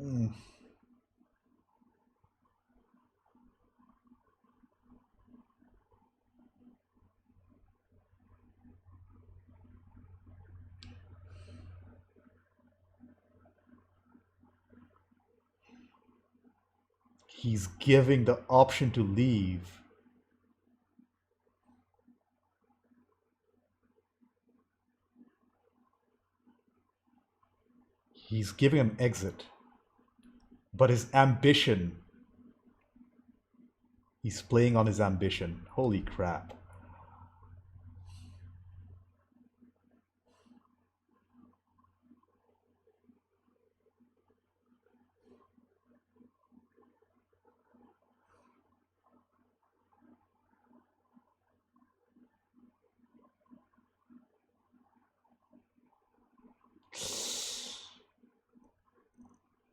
Mm. He's giving the option to leave. He's giving an exit. But his ambition, he's playing on his ambition. Holy crap.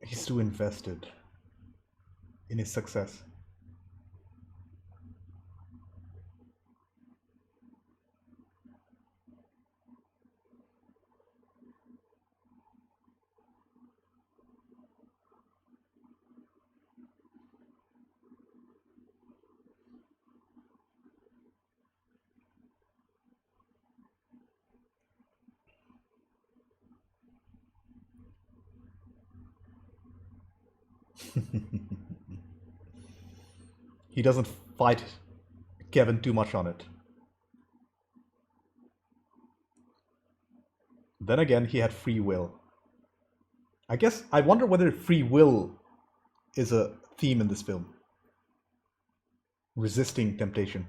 He's too invested in his success. He doesn't fight Kevin too much on it. Then again, he had free will. I guess I wonder whether free will is a theme in this film. Resisting temptation.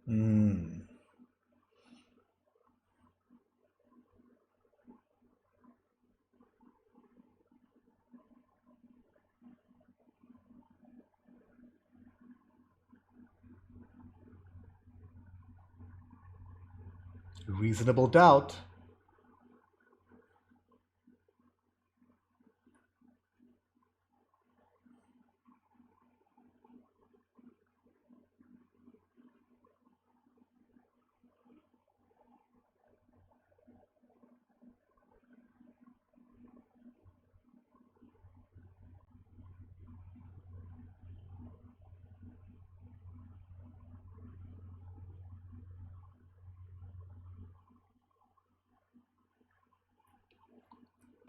Mm. Reasonable doubt.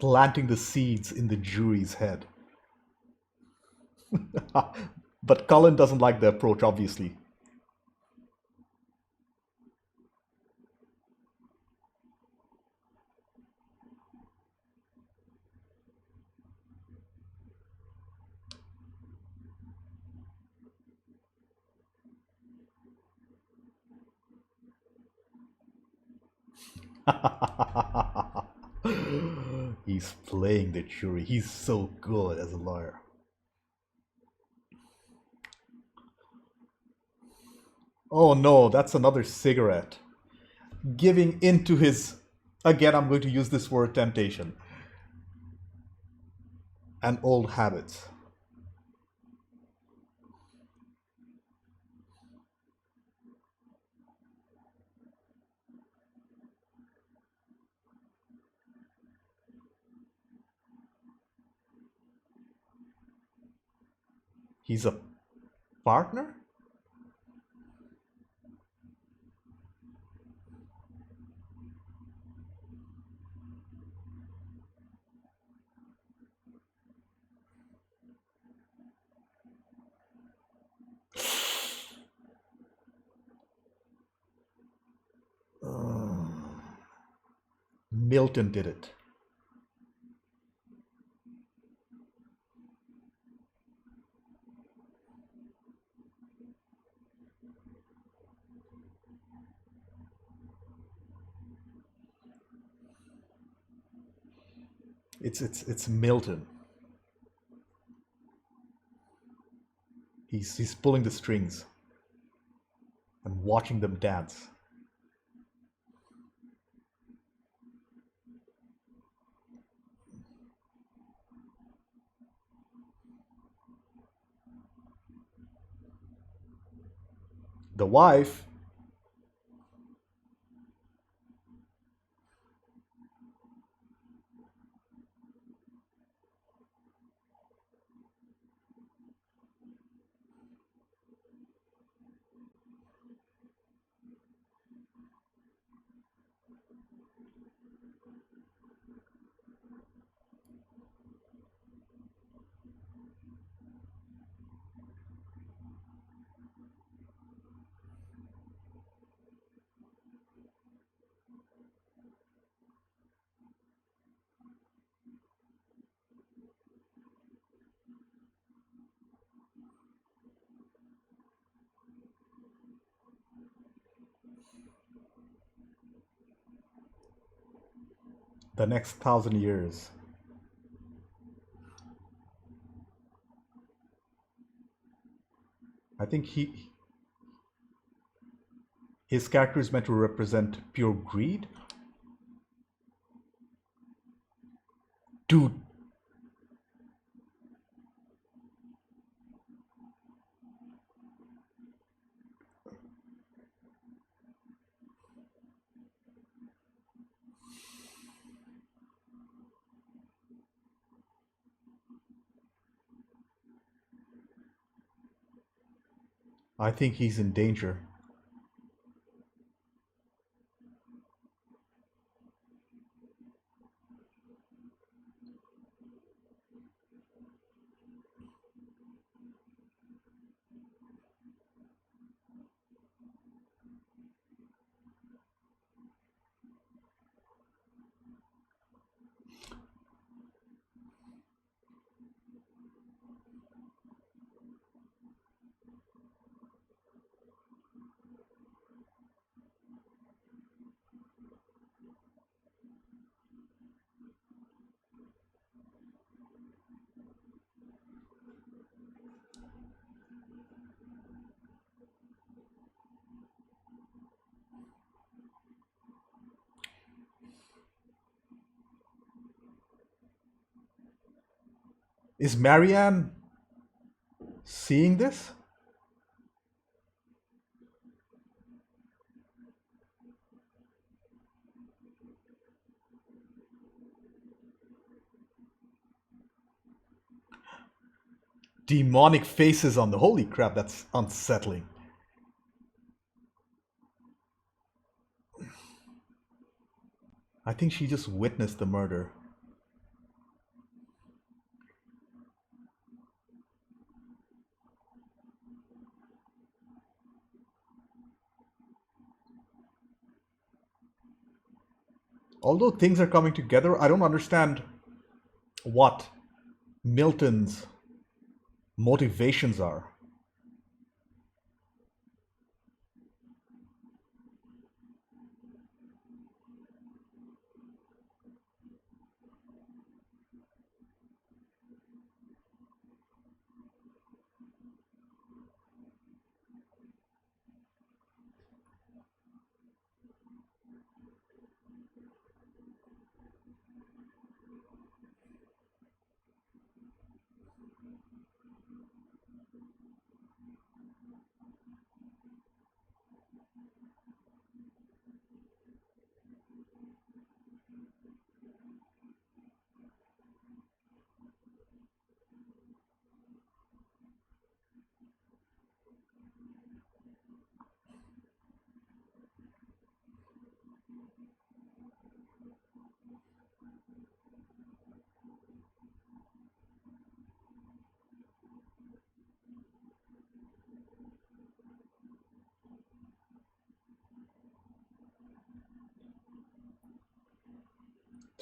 planting the seeds in the jury's head. But Cullen doesn't like the approach, obviously. He's playing the jury. He's so good as a lawyer. Oh no, that's another cigarette. Giving into his, again, I'm going to use this word, temptation and old habits. He's a partner? Uh, Milton did it. It's Milton. He's pulling the strings and watching them dance. The wife, the next 1,000 years. I think his character is meant to represent pure greed. Dude, I think he's in danger. Is Marianne seeing this? Demonic faces on the, holy crap, that's unsettling. I think she just witnessed the murder. Although things are coming together, I don't understand what Milton's motivations are.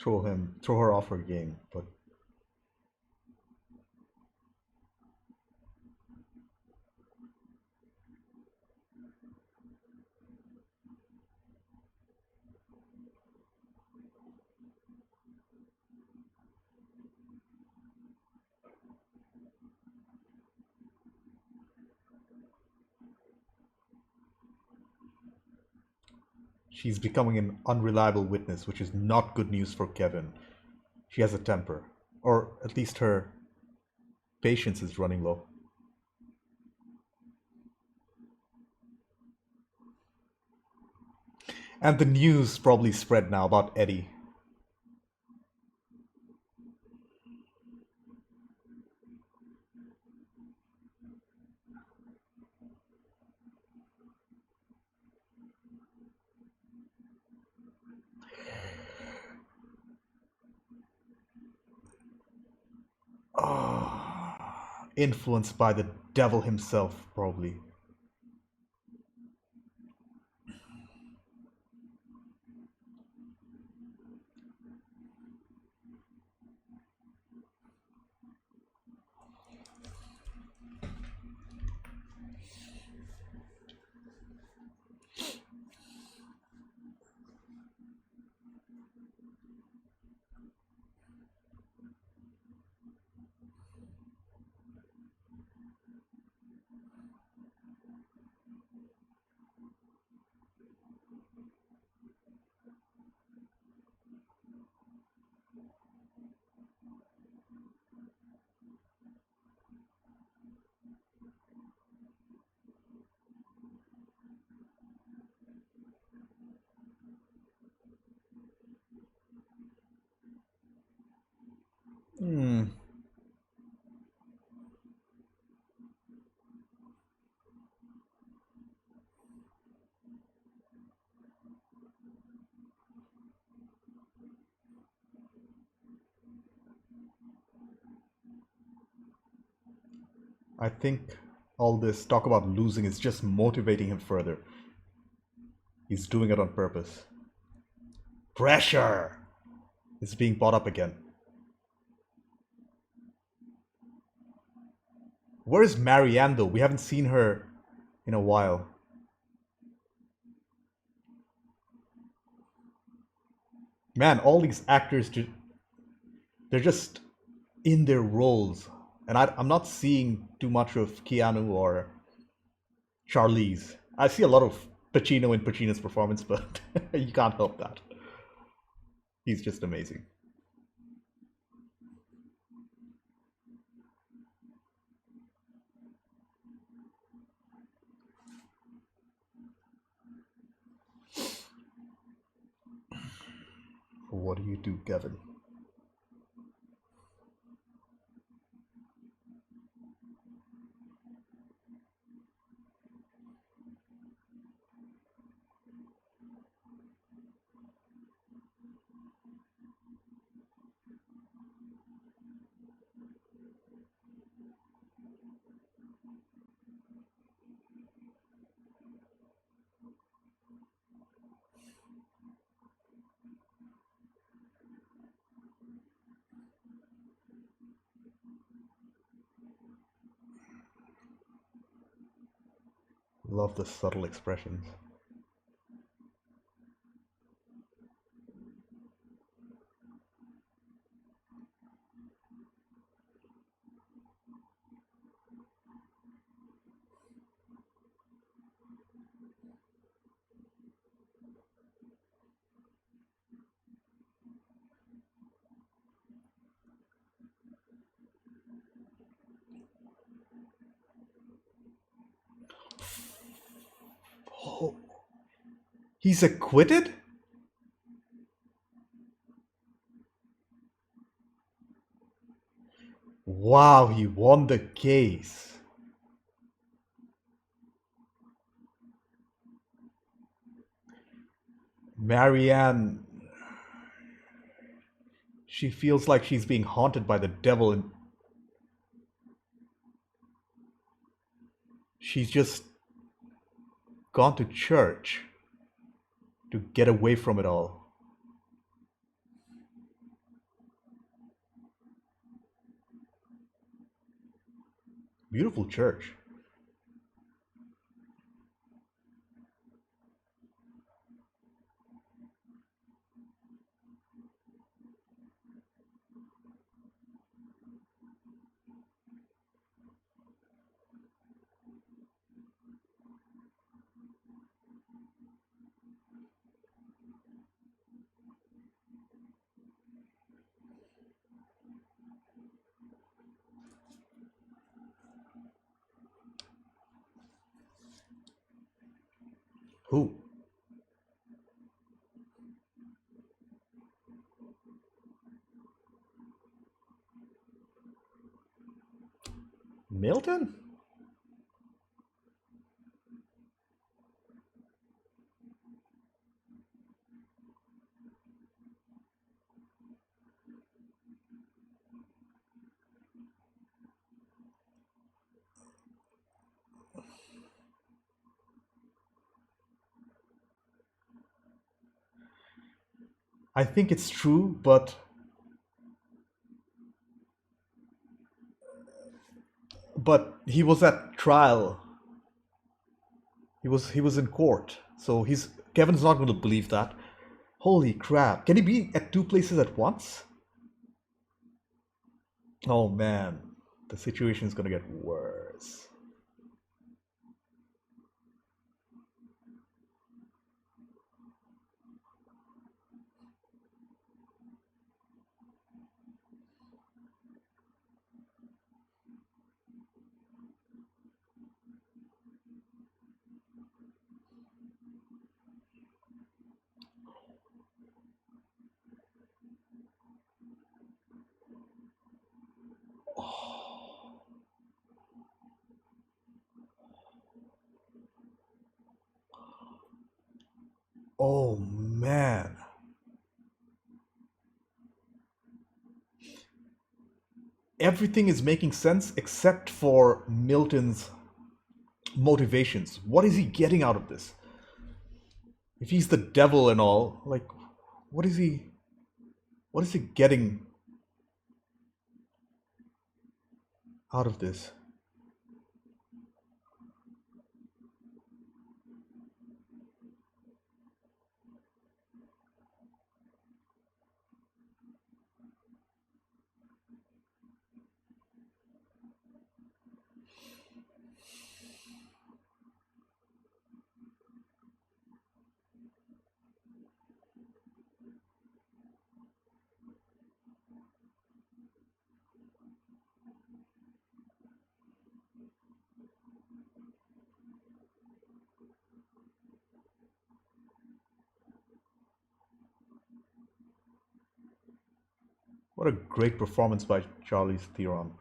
Throw her off her game. But she's becoming an unreliable witness, which is not good news for Kevin. She has a temper, or at least her patience is running low. And the news probably spread now about Eddie. Influenced by the devil himself, probably. Hmm. I think all this talk about losing is just motivating him further. He's doing it on purpose. Pressure is being brought up again. Where's Marianne though? We haven't seen her in a while. Man, all these actors, they're just in their roles. And I'm not seeing too much of Keanu or Charlize. I see a lot of Pacino in Pacino's performance, but you can't help that. He's just amazing. What do you do, Kevin? Love the subtle expressions. Oh, he's acquitted? Wow, he won the case. Marianne, she feels like she's being haunted by the devil and she's just gone to church to get away from it all. Beautiful church. Who? Milton? I think it's true, but he was at trial. He was in court. So he's Kevin's not going to believe that. Holy crap. Can he be at two places at once? Oh man, the situation is going to get worse. Oh man. Everything is making sense except for Milton's motivations. What is he getting out of this? If he's the devil and all, like what is he what is he getting out of this? What a great performance by Charlize Theron.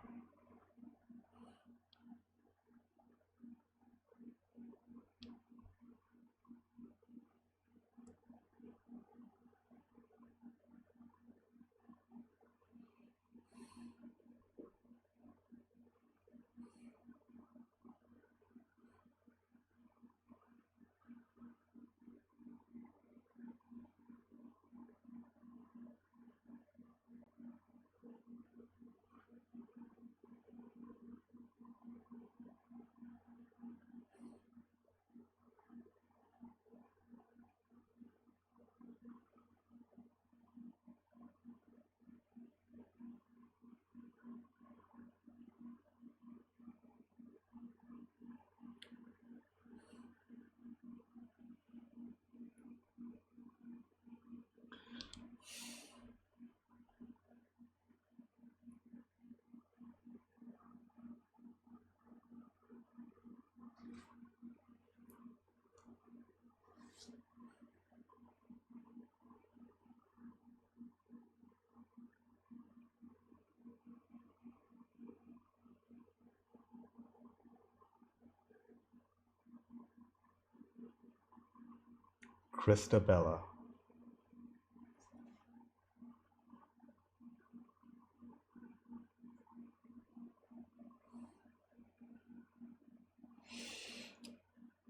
Christabella.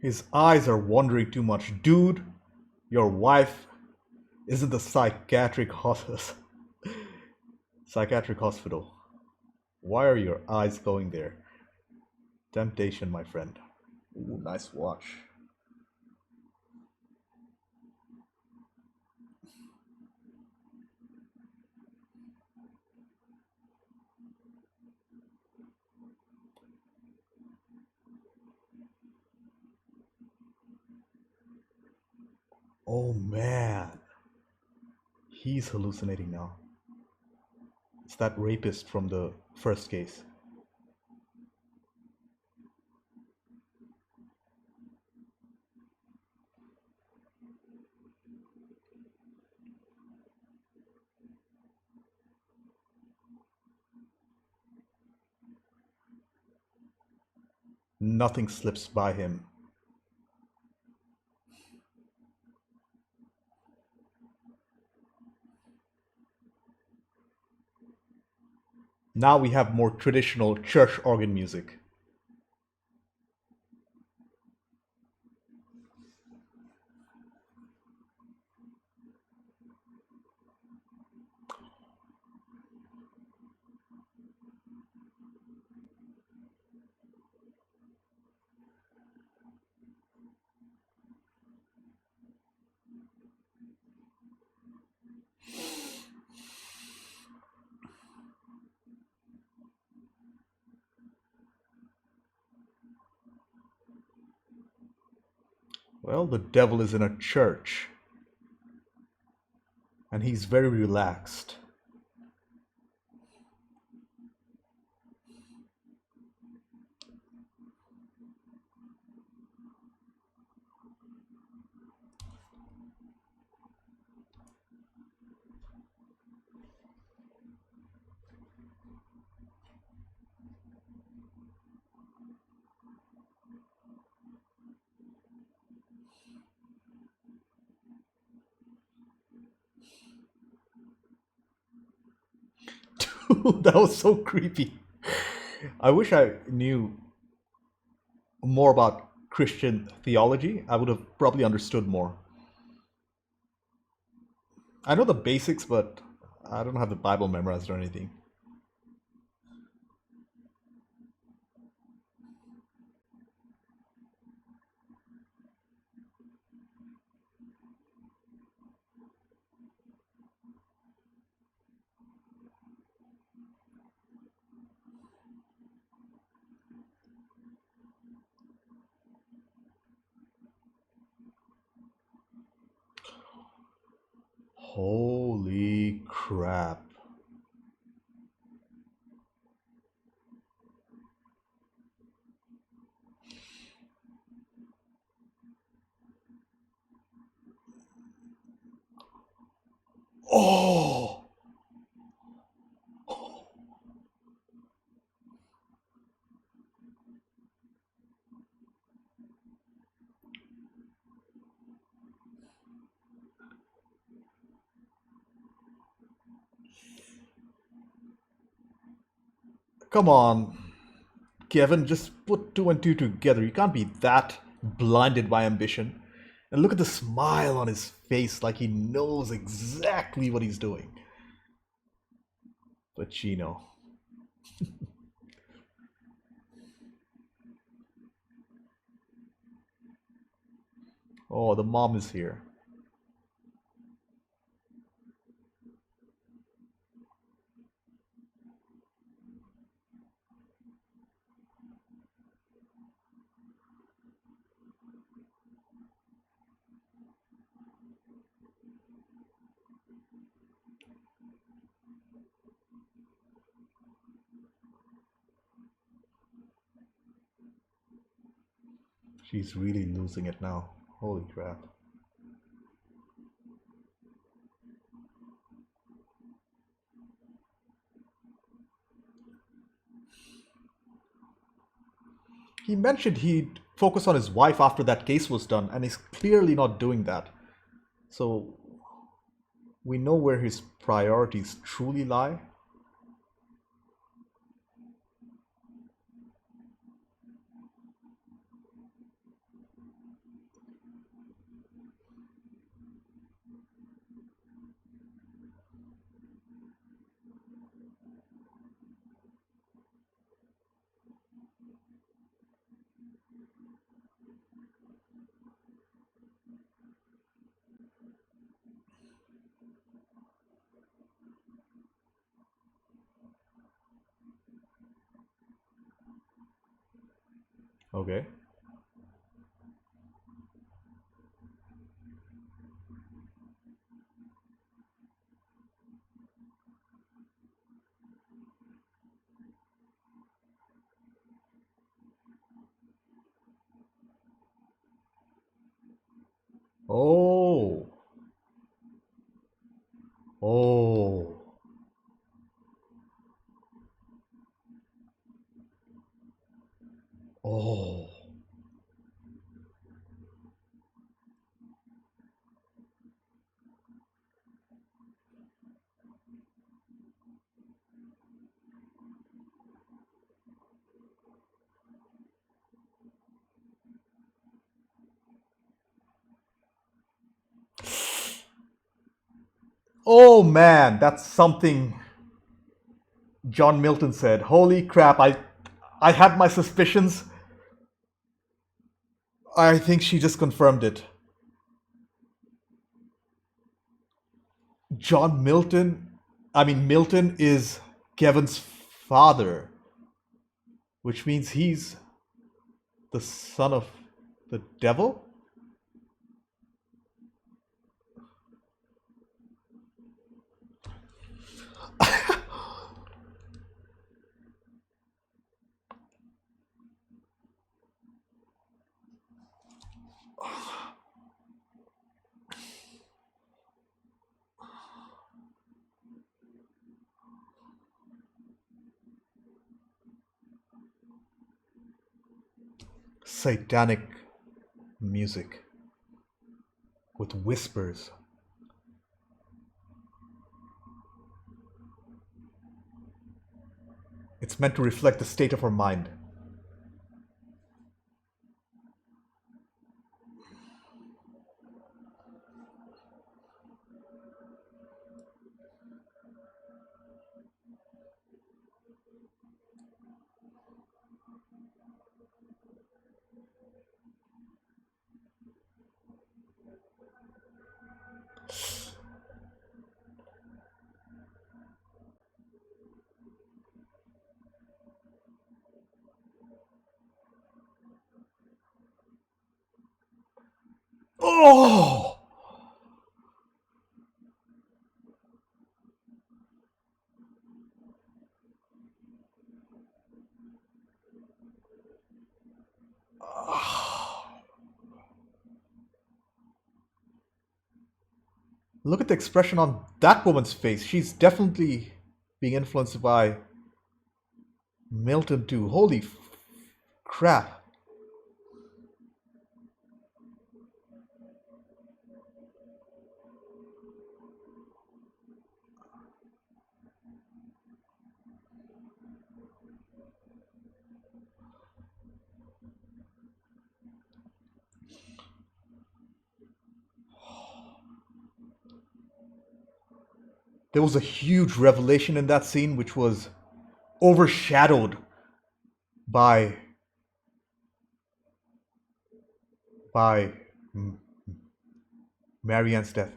His eyes are wandering too much. Dude, your wife is in the psychiatric hospital. Why are your eyes going there? Temptation, my friend. Ooh, nice watch. Oh man, he's hallucinating now. It's that rapist from the first case. Nothing slips by him. Now we have more traditional church organ music. Well, the devil is in a church, and he's very relaxed. That was so creepy. I wish I knew more about Christian theology. I would have probably understood more. I know the basics, but I don't have the Bible memorized or anything. Holy crap. Oh! Come on, Kevin, just put two and two together. You can't be that blinded by ambition. And look at the smile on his face, like he knows exactly what he's doing. Pacino. Oh, the mom is here. She's really losing it now. Holy crap. He mentioned he'd focus on his wife after that case was done, and he's clearly not doing that. So we know where his priorities truly lie. Okay. Oh. Oh. Oh. Oh man, that's something John Milton said. Holy crap, I had my suspicions. I think she just confirmed it. John Milton, I mean Milton is Kevin's father, which means he's the son of the devil? Satanic music with whispers. It's meant to reflect the state of her mind. Oh! Look at the expression on that woman's face. She's definitely being influenced by Milton too. Holy crap. There was a huge revelation in that scene which was overshadowed by by Marianne's death.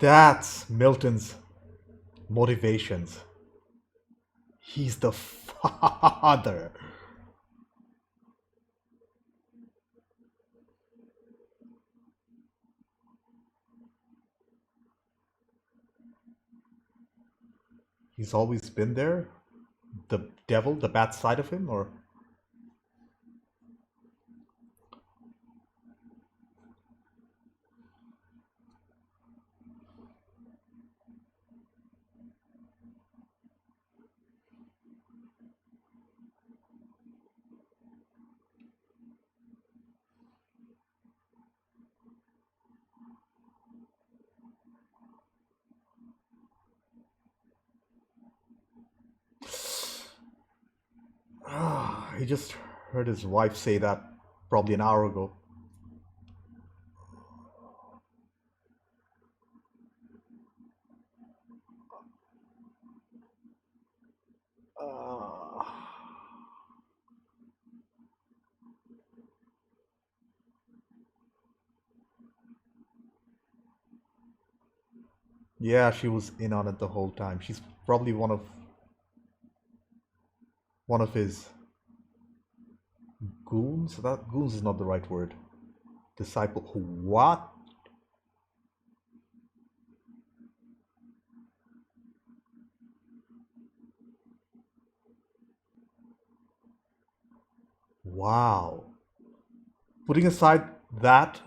That's Milton's motivations. He's the father. He's always been there? The devil, the bad side of him, or he just heard his wife say that probably an hour ago. Uh, yeah, she was in on it the whole time. She's probably one of his goons. That goons is not the right word. Disciple. What? Wow. Putting aside that,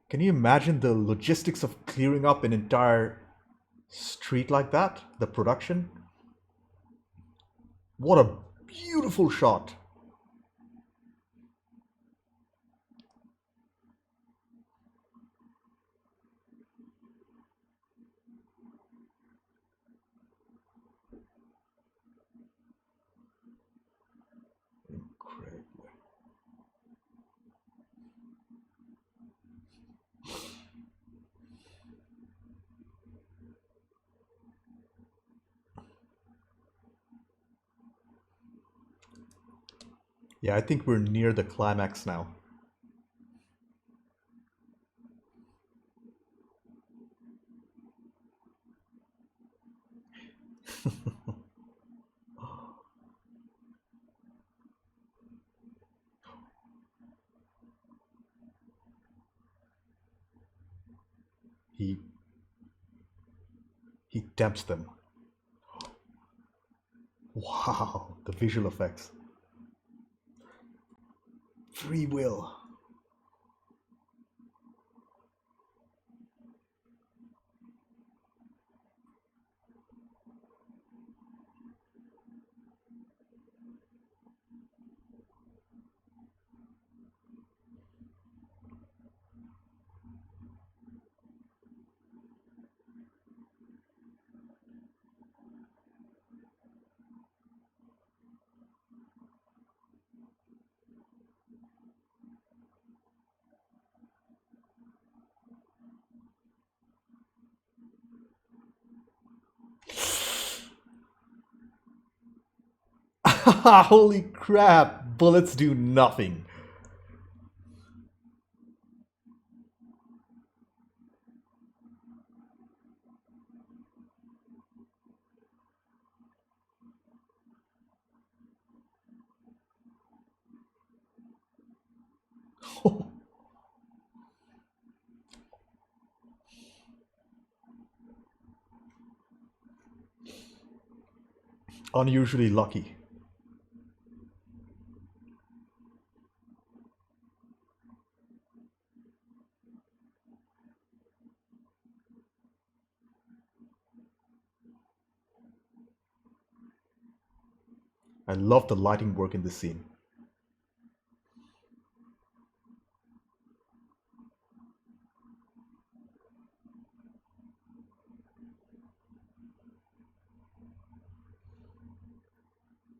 can you imagine the logistics of clearing up an entire street like that? The production? What a beautiful shot. Incredible. Yeah, I think we're near the climax now. He he tempts them. Wow, the visual effects. Free will. Holy crap, bullets do nothing. Unusually lucky. I love the lighting work in this scene.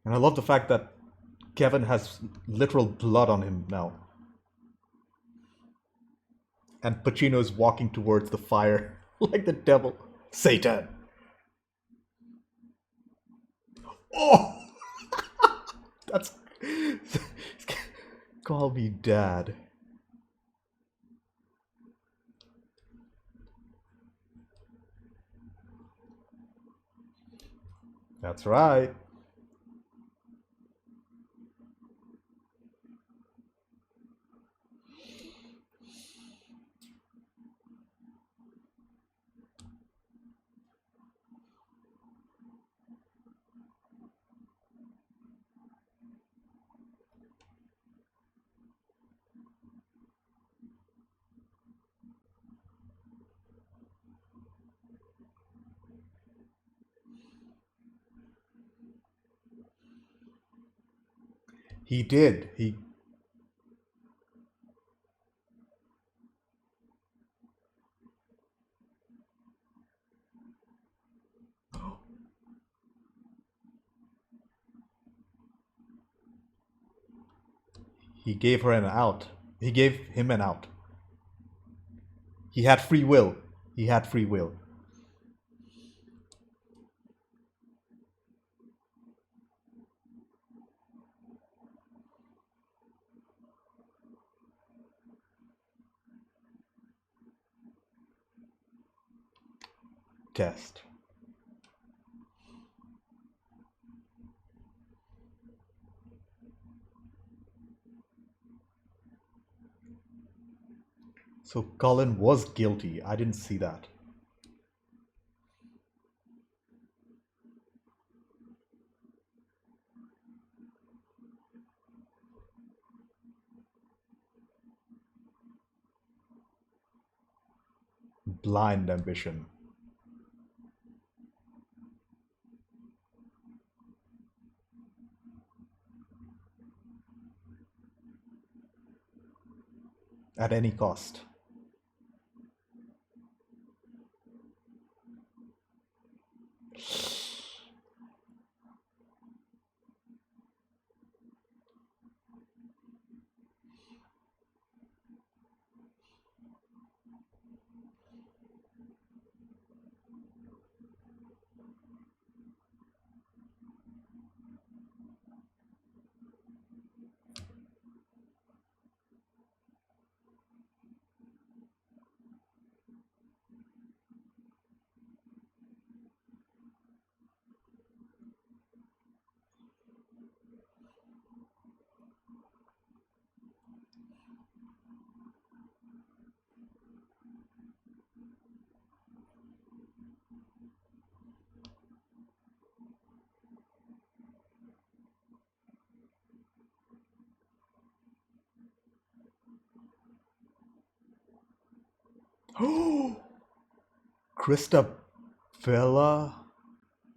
And I love the fact that Kevin has literal blood on him now. And Pacino is walking towards the fire like the devil. Satan! Oh! That's. Call me dad. That's right. He did. He gave her an out. He gave him an out. He had free will. He had free will. Test. So Colin was guilty. I didn't see that. Blind ambition. At any cost. Oh, Krista Bella,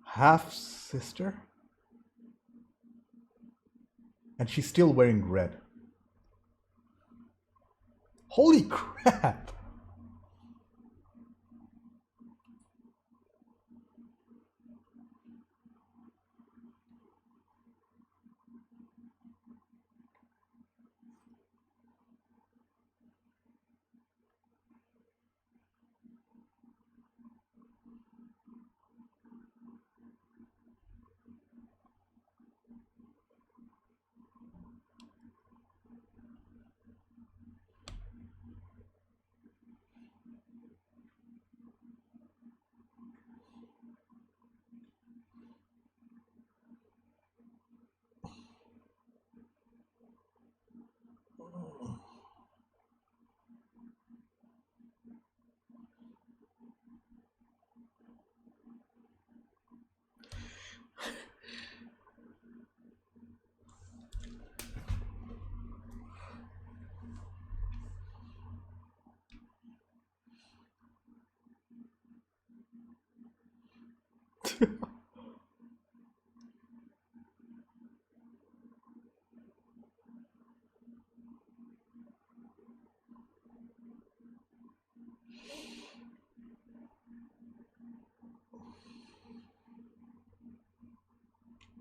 half sister, and she's still wearing red. Holy crap!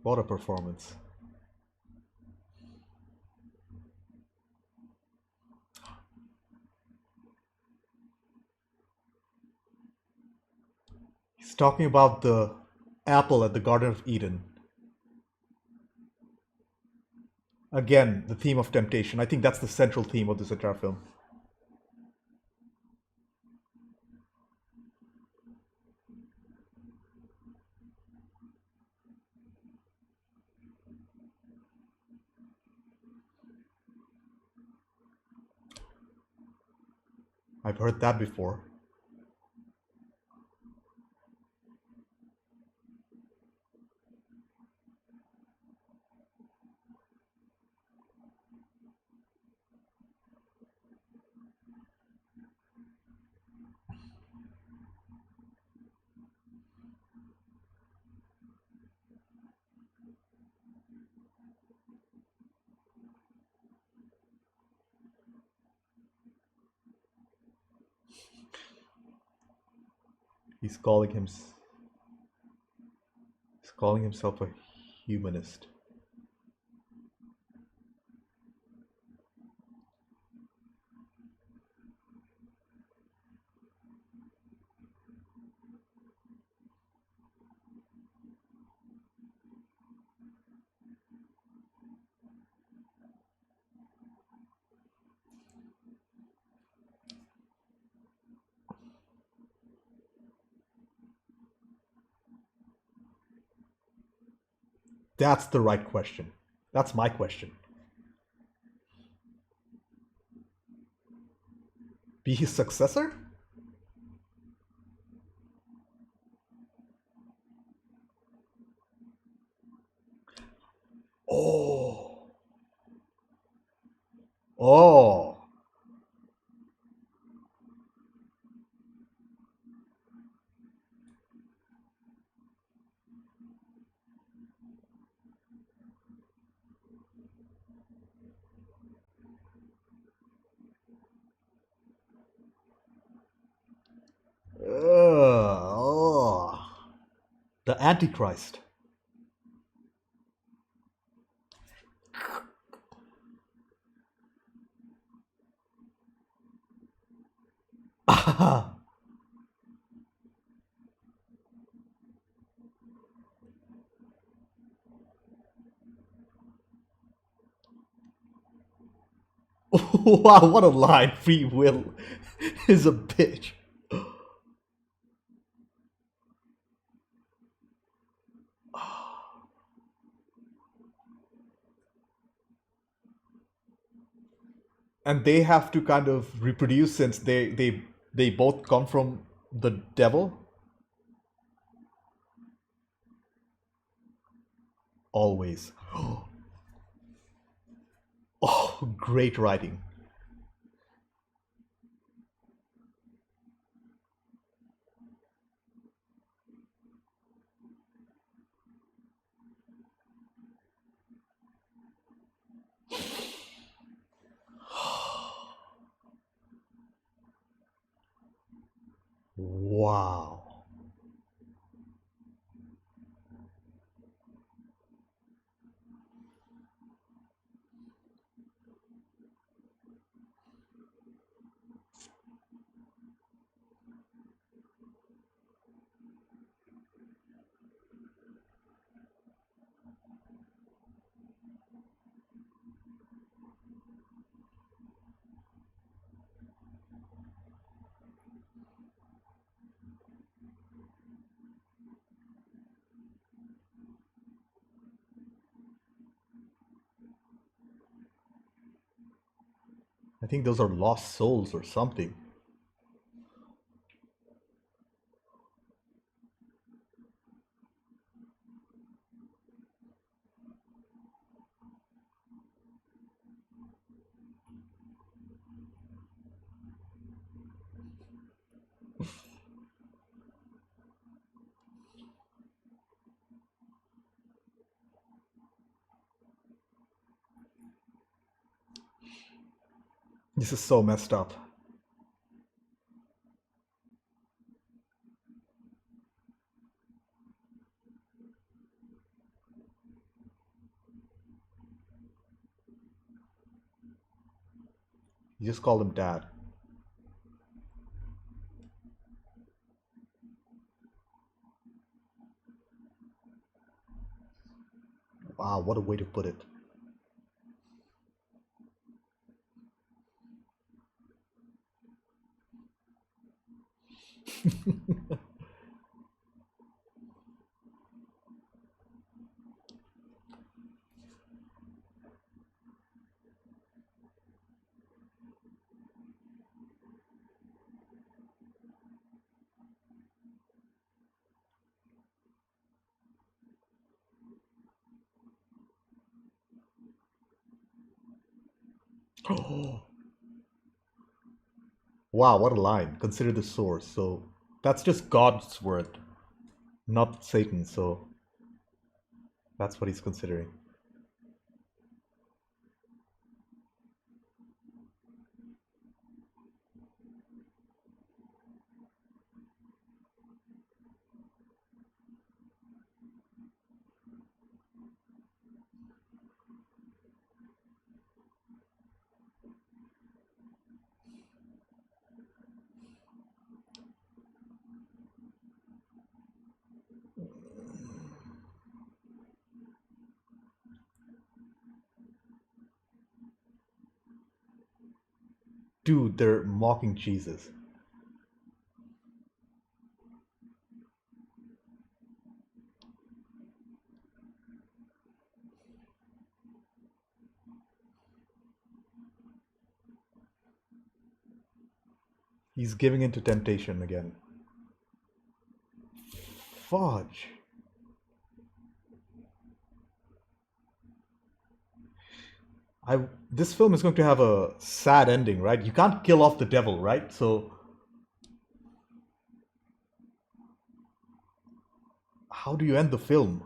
What a performance. He's talking about the apple at the Garden of Eden. Again, the theme of temptation. I think that's the central theme of this entire film. I've heard that before. He's calling him he's calling himself a humanist. That's the right question. That's my question. Be his successor? Oh. Oh. Oh. The Antichrist. Wow, what a line. Free will is a bitch. And they have to kind of reproduce since they both come from the devil. Always. Oh, great writing. Wow. I think those are lost souls or something. This is so messed up. You just call him dad. Wow, what a way to put it. Oh, wow, what a line. Consider the source. So that's just God's word, not Satan. So that's what he's considering. Dude, they're mocking Jesus. He's giving into temptation again. Fudge. This film is going to have a sad ending, right? You can't kill off the devil, right? So how do you end the film?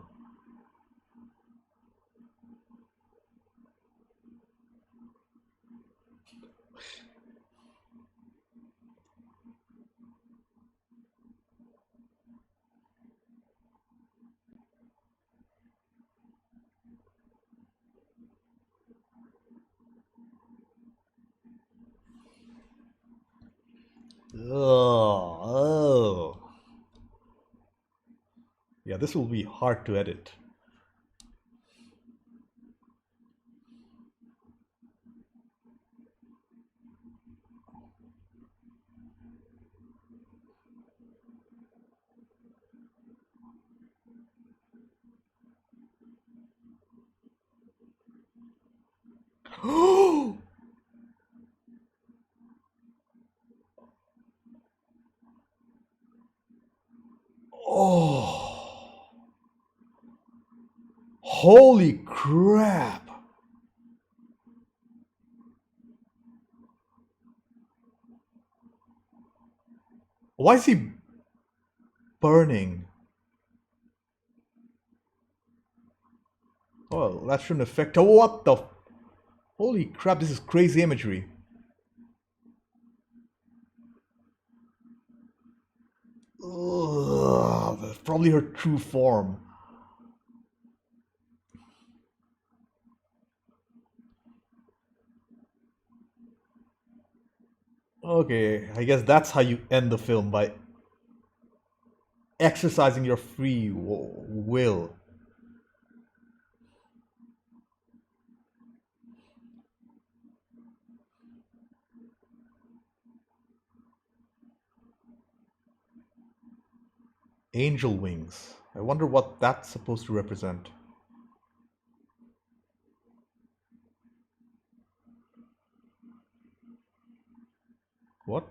Oh. Yeah, this will be hard to edit. Oh, holy crap. Why is he burning? Oh, that shouldn't affect. Oh, what the? Holy crap, this is crazy imagery. Ugh, that's probably her true form. Okay, I guess that's how you end the film, by exercising your free will. Angel wings. I wonder what that's supposed to represent. What?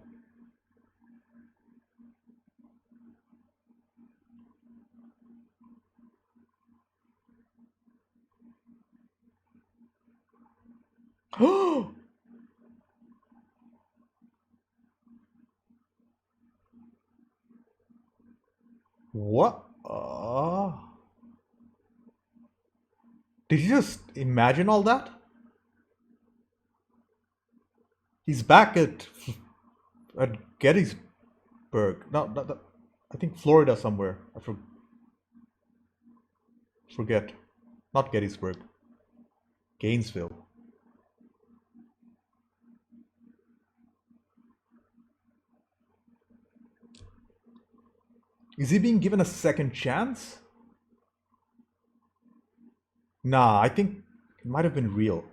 What? Did you just imagine all that? He's back at Gettysburg. No, I think Florida somewhere. Forget. Not Gettysburg. Gainesville. Is he being given a second chance? Nah, I think it might have been real.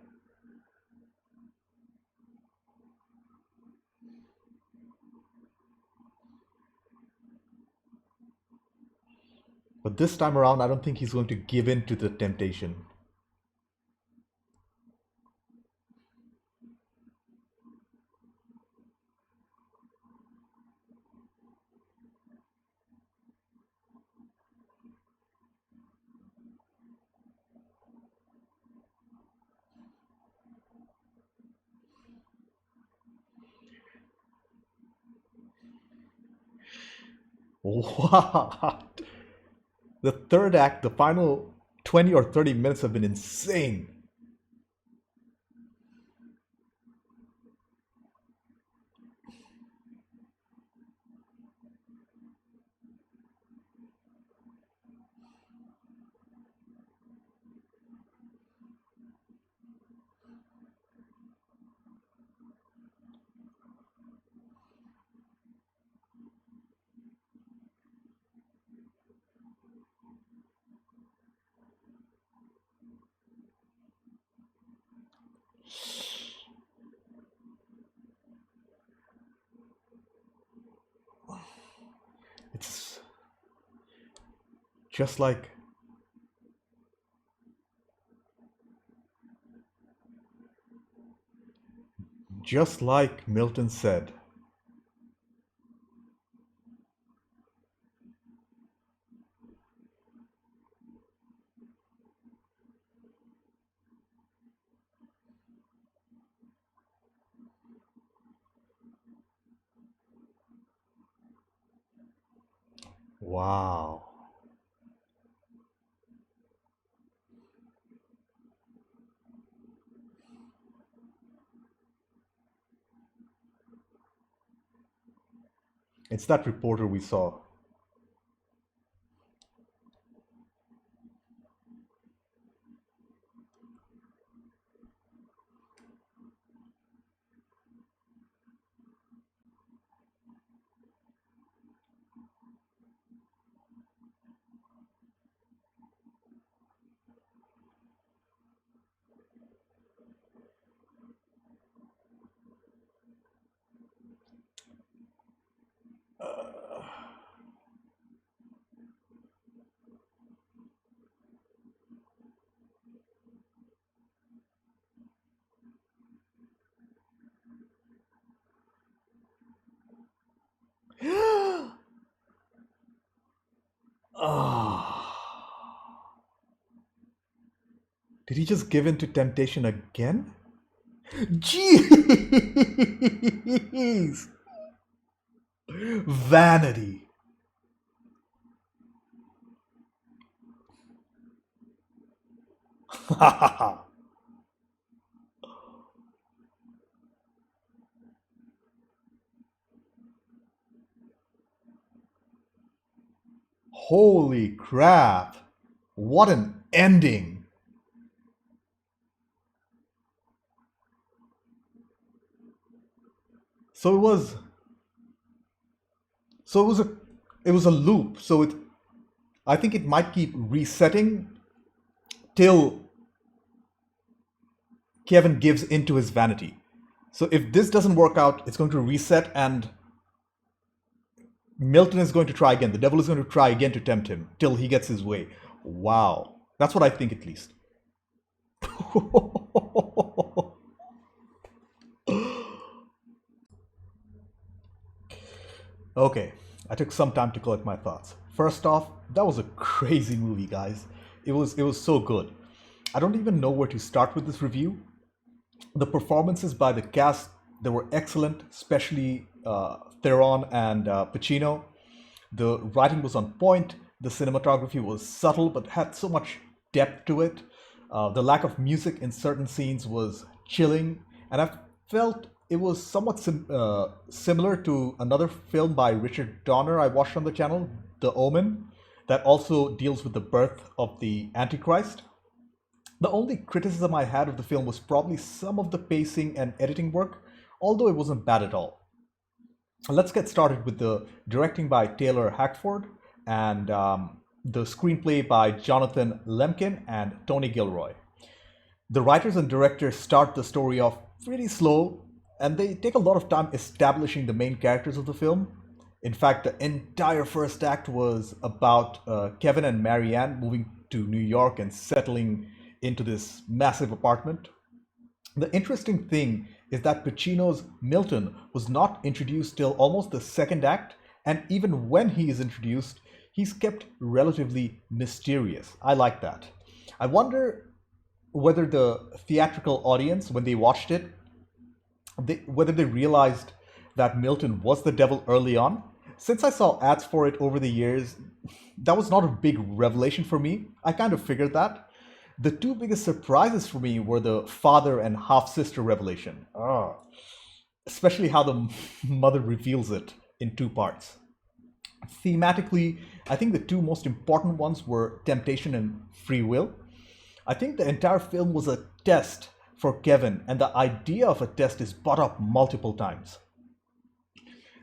But this time around, I don't think he's going to give in to the temptation. What? The third act, the final 20 or 30 minutes have been insane. It's just like just like Milton said. Wow. It's that reporter we saw. Ah. Did he just give in to temptation again? Jeez! Vanity. Holy crap. What an ending. So it was so it was a loop. So it I think it might keep resetting till Kevin gives into his vanity. So if this doesn't work out, it's going to reset and Milton is going to try again. The devil is going to try again to tempt him till he gets his way. Wow. That's what I think at least. Okay, I took some time to collect my thoughts. First off, that was a crazy movie, guys. It was so good. I don't even know where to start with this review. The performances by the cast, they were excellent, especially Theron and Pacino. The writing was on point. The cinematography was subtle but had so much depth to it. The lack of music in certain scenes was chilling, and I felt it was somewhat similar to another film by Richard Donner I watched on the channel, The Omen, that also deals with the birth of the Antichrist. The only criticism I had of the film was probably some of the pacing and editing work, although it wasn't bad at all. Let's get started with the directing by Taylor Hackford and the screenplay by Jonathan Lemkin and Tony Gilroy. The writers and directors start the story off pretty slow, and they take a lot of time establishing the main characters of the film. In fact, the entire first act was about Kevin and Marianne moving to New York and settling into this massive apartment. The interesting thing is that Pacino's Milton was not introduced till almost the second act, and even when he is introduced, he's kept relatively mysterious. I like that. I wonder whether the theatrical audience, when they watched it, whether they realized that Milton was the devil early on. Since I saw ads for it over the years, that was not a big revelation for me. I kind of figured that. The two biggest surprises for me were the father and half sister revelation. Especially how the mother reveals it in two parts. Thematically, I think the two most important ones were temptation and free will. I think the entire film was a test for Kevin, and the idea of a test is brought up multiple times.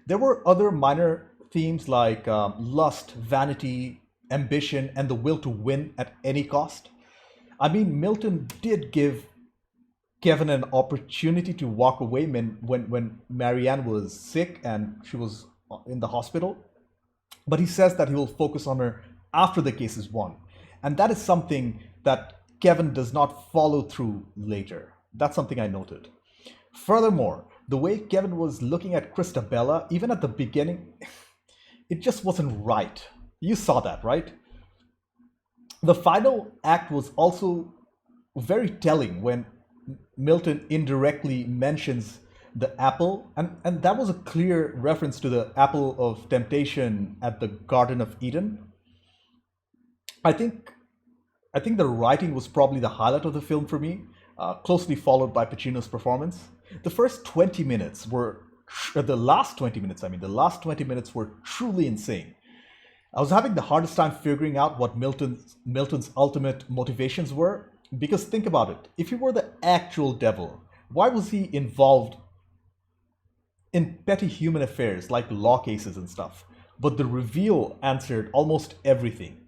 There were other minor themes like lust, vanity, ambition, and the will to win at any cost. I mean, Milton did give Kevin an opportunity to walk away when Marianne was sick and she was in the hospital. But he says that he will focus on her after the case is won. And that is something that Kevin does not follow through later. That's something I noted. Furthermore, the way Kevin was looking at Christabella, even at the beginning, it just wasn't right. You saw that, right? The final act was also very telling when Milton indirectly mentions the apple, and that was a clear reference to the apple of temptation at the Garden of Eden. I think I think the writing was probably the highlight of the film for me, closely followed by Pacino's performance. The first 20 minutes were, the last 20 minutes, I mean, the last 20 minutes were truly insane. I was having the hardest time figuring out what Milton's ultimate motivations were, because think about it. If he were the actual devil, why was he involved in petty human affairs like law cases and stuff? But the reveal answered almost everything.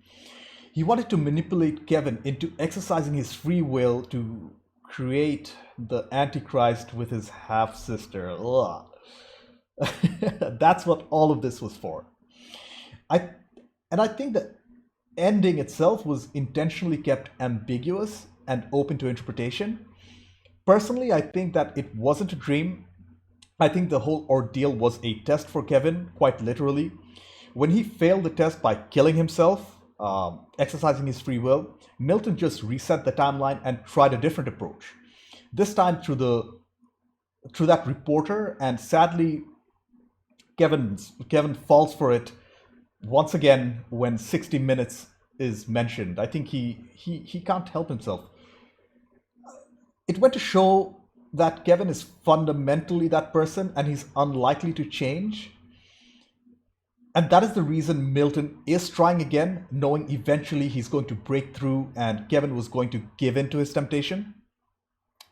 He wanted to manipulate Kevin into exercising his free will to create the Antichrist with his half sister. That's what all of this was for. I and I think the ending itself was intentionally kept ambiguous and open to interpretation. Personally, I think that it wasn't a dream. I think the whole ordeal was a test for Kevin, quite literally. When he failed the test by killing himself, exercising his free will, Milton just reset the timeline and tried a different approach. This time through that reporter, and sadly, Kevin falls for it once again when 60 Minutes is mentioned. I think he can't help himself. It went to show that Kevin is fundamentally that person and he's unlikely to change. And that is the reason Milton is trying again, knowing eventually he's going to break through and Kevin was going to give in to his temptation.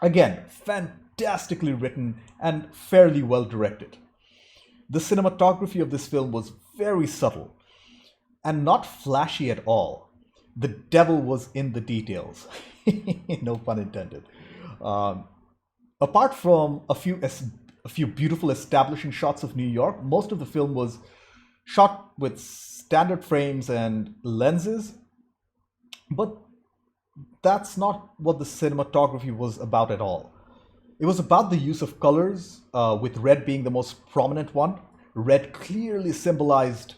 Again, fantastically written and fairly well directed. The cinematography of this film was very subtle and not flashy at all. The devil was in the details. No pun intended. Apart from a few beautiful establishing shots of New York, most of the film was shot with standard frames and lenses. But that's not what the cinematography was about at all. It was about the use of colors, with red being the most prominent one. Red clearly symbolized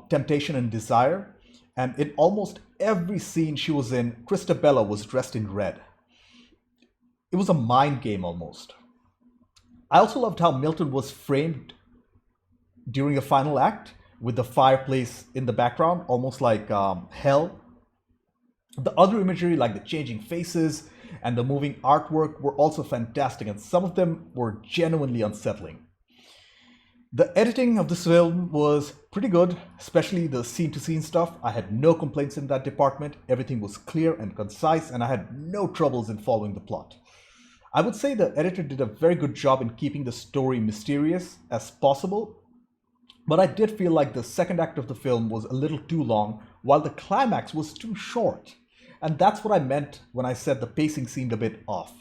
temptation and desire, and in almost every scene she was in, Christabella was dressed in red. It was a mind game almost. I also loved how Milton was framed during the final act with the fireplace in the background, almost like hell. The other imagery, like the changing faces and the moving artwork, were also fantastic, and some of them were genuinely unsettling. The editing of this film was pretty good, especially the scene to scene stuff. I had no complaints in that department. Everything was clear and concise, and I had no troubles in following the plot. I would say the editor did a very good job in keeping the story mysterious as possible, but I did feel like the second act of the film was a little too long, while the climax was too short. And that's what I meant when I said the pacing seemed a bit off.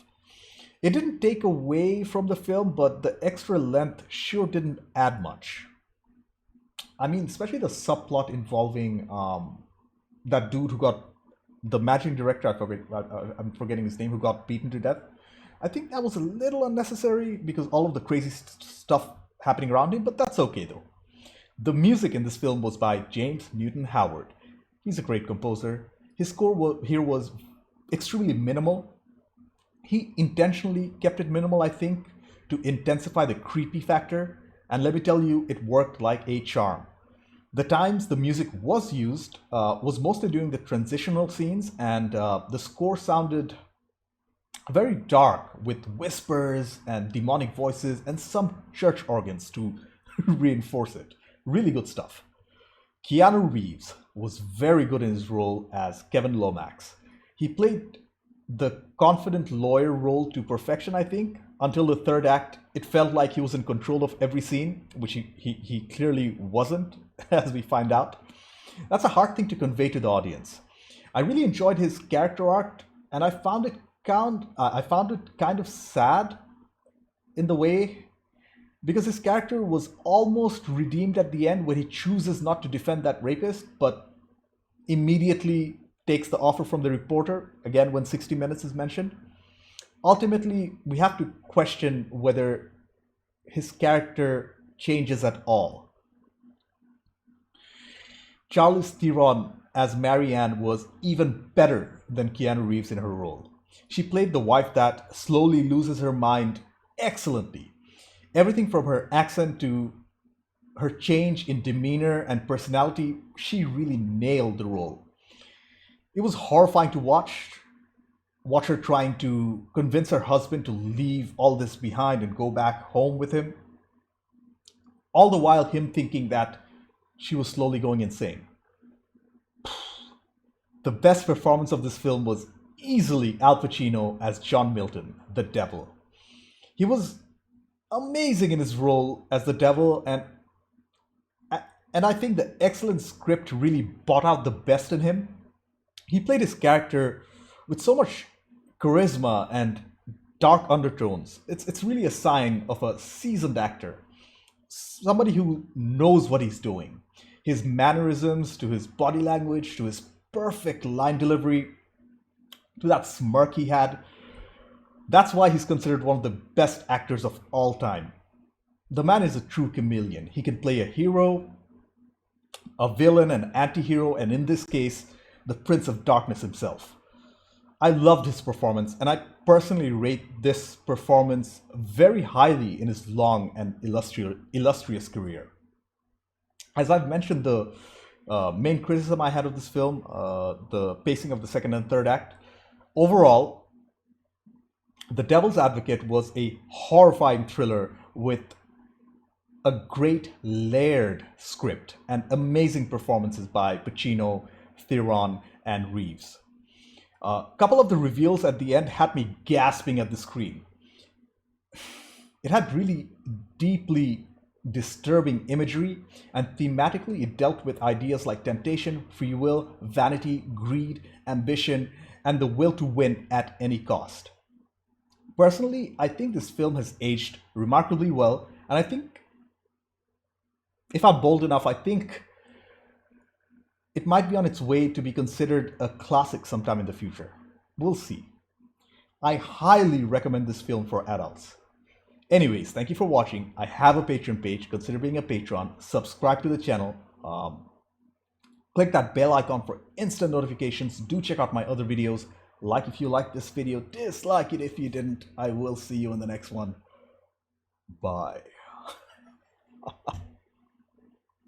It didn't take away from the film, but the extra length sure didn't add much. I mean, especially the subplot involving that dude who got the managing director. I'm forgetting his name. Who got beaten to death. I think that was a little unnecessary because all of the crazy stuff happening around him. But that's okay though. The music in this film was by James Newton Howard. He's a great composer. His score here was extremely minimal. He intentionally kept it minimal, I think, to intensify the creepy factor and let me tell you, it worked like a charm. The times the music was used was mostly during the transitional scenes, and the score sounded very dark with whispers and demonic voices and some church organs to reinforce it. Really good stuff. Keanu Reeves was very good in his role as Kevin Lomax. He played the confident lawyer role to perfection, I think. Until the third act, it felt like he was in control of every scene, which he clearly wasn't, as we find out. That's a hard thing to convey to the audience. I really enjoyed his character arc, and I found it kind of sad in the way, because his character was almost redeemed at the end when he chooses not to defend that rapist, but immediately takes the offer from the reporter, again when 60 Minutes is mentioned. Ultimately, we have to question whether his character changes at all. Charlize Theron as Marianne was even better than Keanu Reeves in her role. She played the wife that slowly loses her mind excellently. Everything from her accent to her change in demeanor and personality, she really nailed the role. It was horrifying to watch her trying to convince her husband to leave all this behind and go back home with him, all the while him thinking that she was slowly going insane. The best performance of this film was easily Al Pacino as John Milton, the devil. He was amazing in his role as the devil, and I think the excellent script really brought out the best in him. He played his character with so much charisma and dark undertones. It's really a sign of a seasoned actor, somebody who knows what he's doing. His mannerisms, to his body language, to his perfect line delivery, to that smirk he had. That's why he's considered one of the best actors of all time. The man is a true chameleon. He can play a hero, a villain, an anti-hero, and in this case, the Prince of Darkness himself. I loved his performance, and I personally rate this performance very highly in his long and illustrious career. As I've mentioned, the main criticism I had of this film, the pacing of the second and third act. Overall, The Devil's Advocate was a horrifying thriller with a great layered script and amazing performances by Pacino, Theron, and Reeves. A couple of the reveals at the end had me gasping at the screen. It had really deeply disturbing imagery, and thematically it dealt with ideas like temptation, free will, vanity, greed, ambition, and the will to win at any cost. Personally, I think this film has aged remarkably well, and I think, if I'm bold enough, I think it might be on its way to be considered a classic sometime in the future. We'll see. I highly recommend this film for adults. Anyways, thank you for watching. I have a Patreon page. Consider being a patron. Subscribe to the channel. Click that bell icon for instant notifications. Do check out my other videos. Like if you liked this video. Dislike it if you didn't. I will see you in the next one. Bye.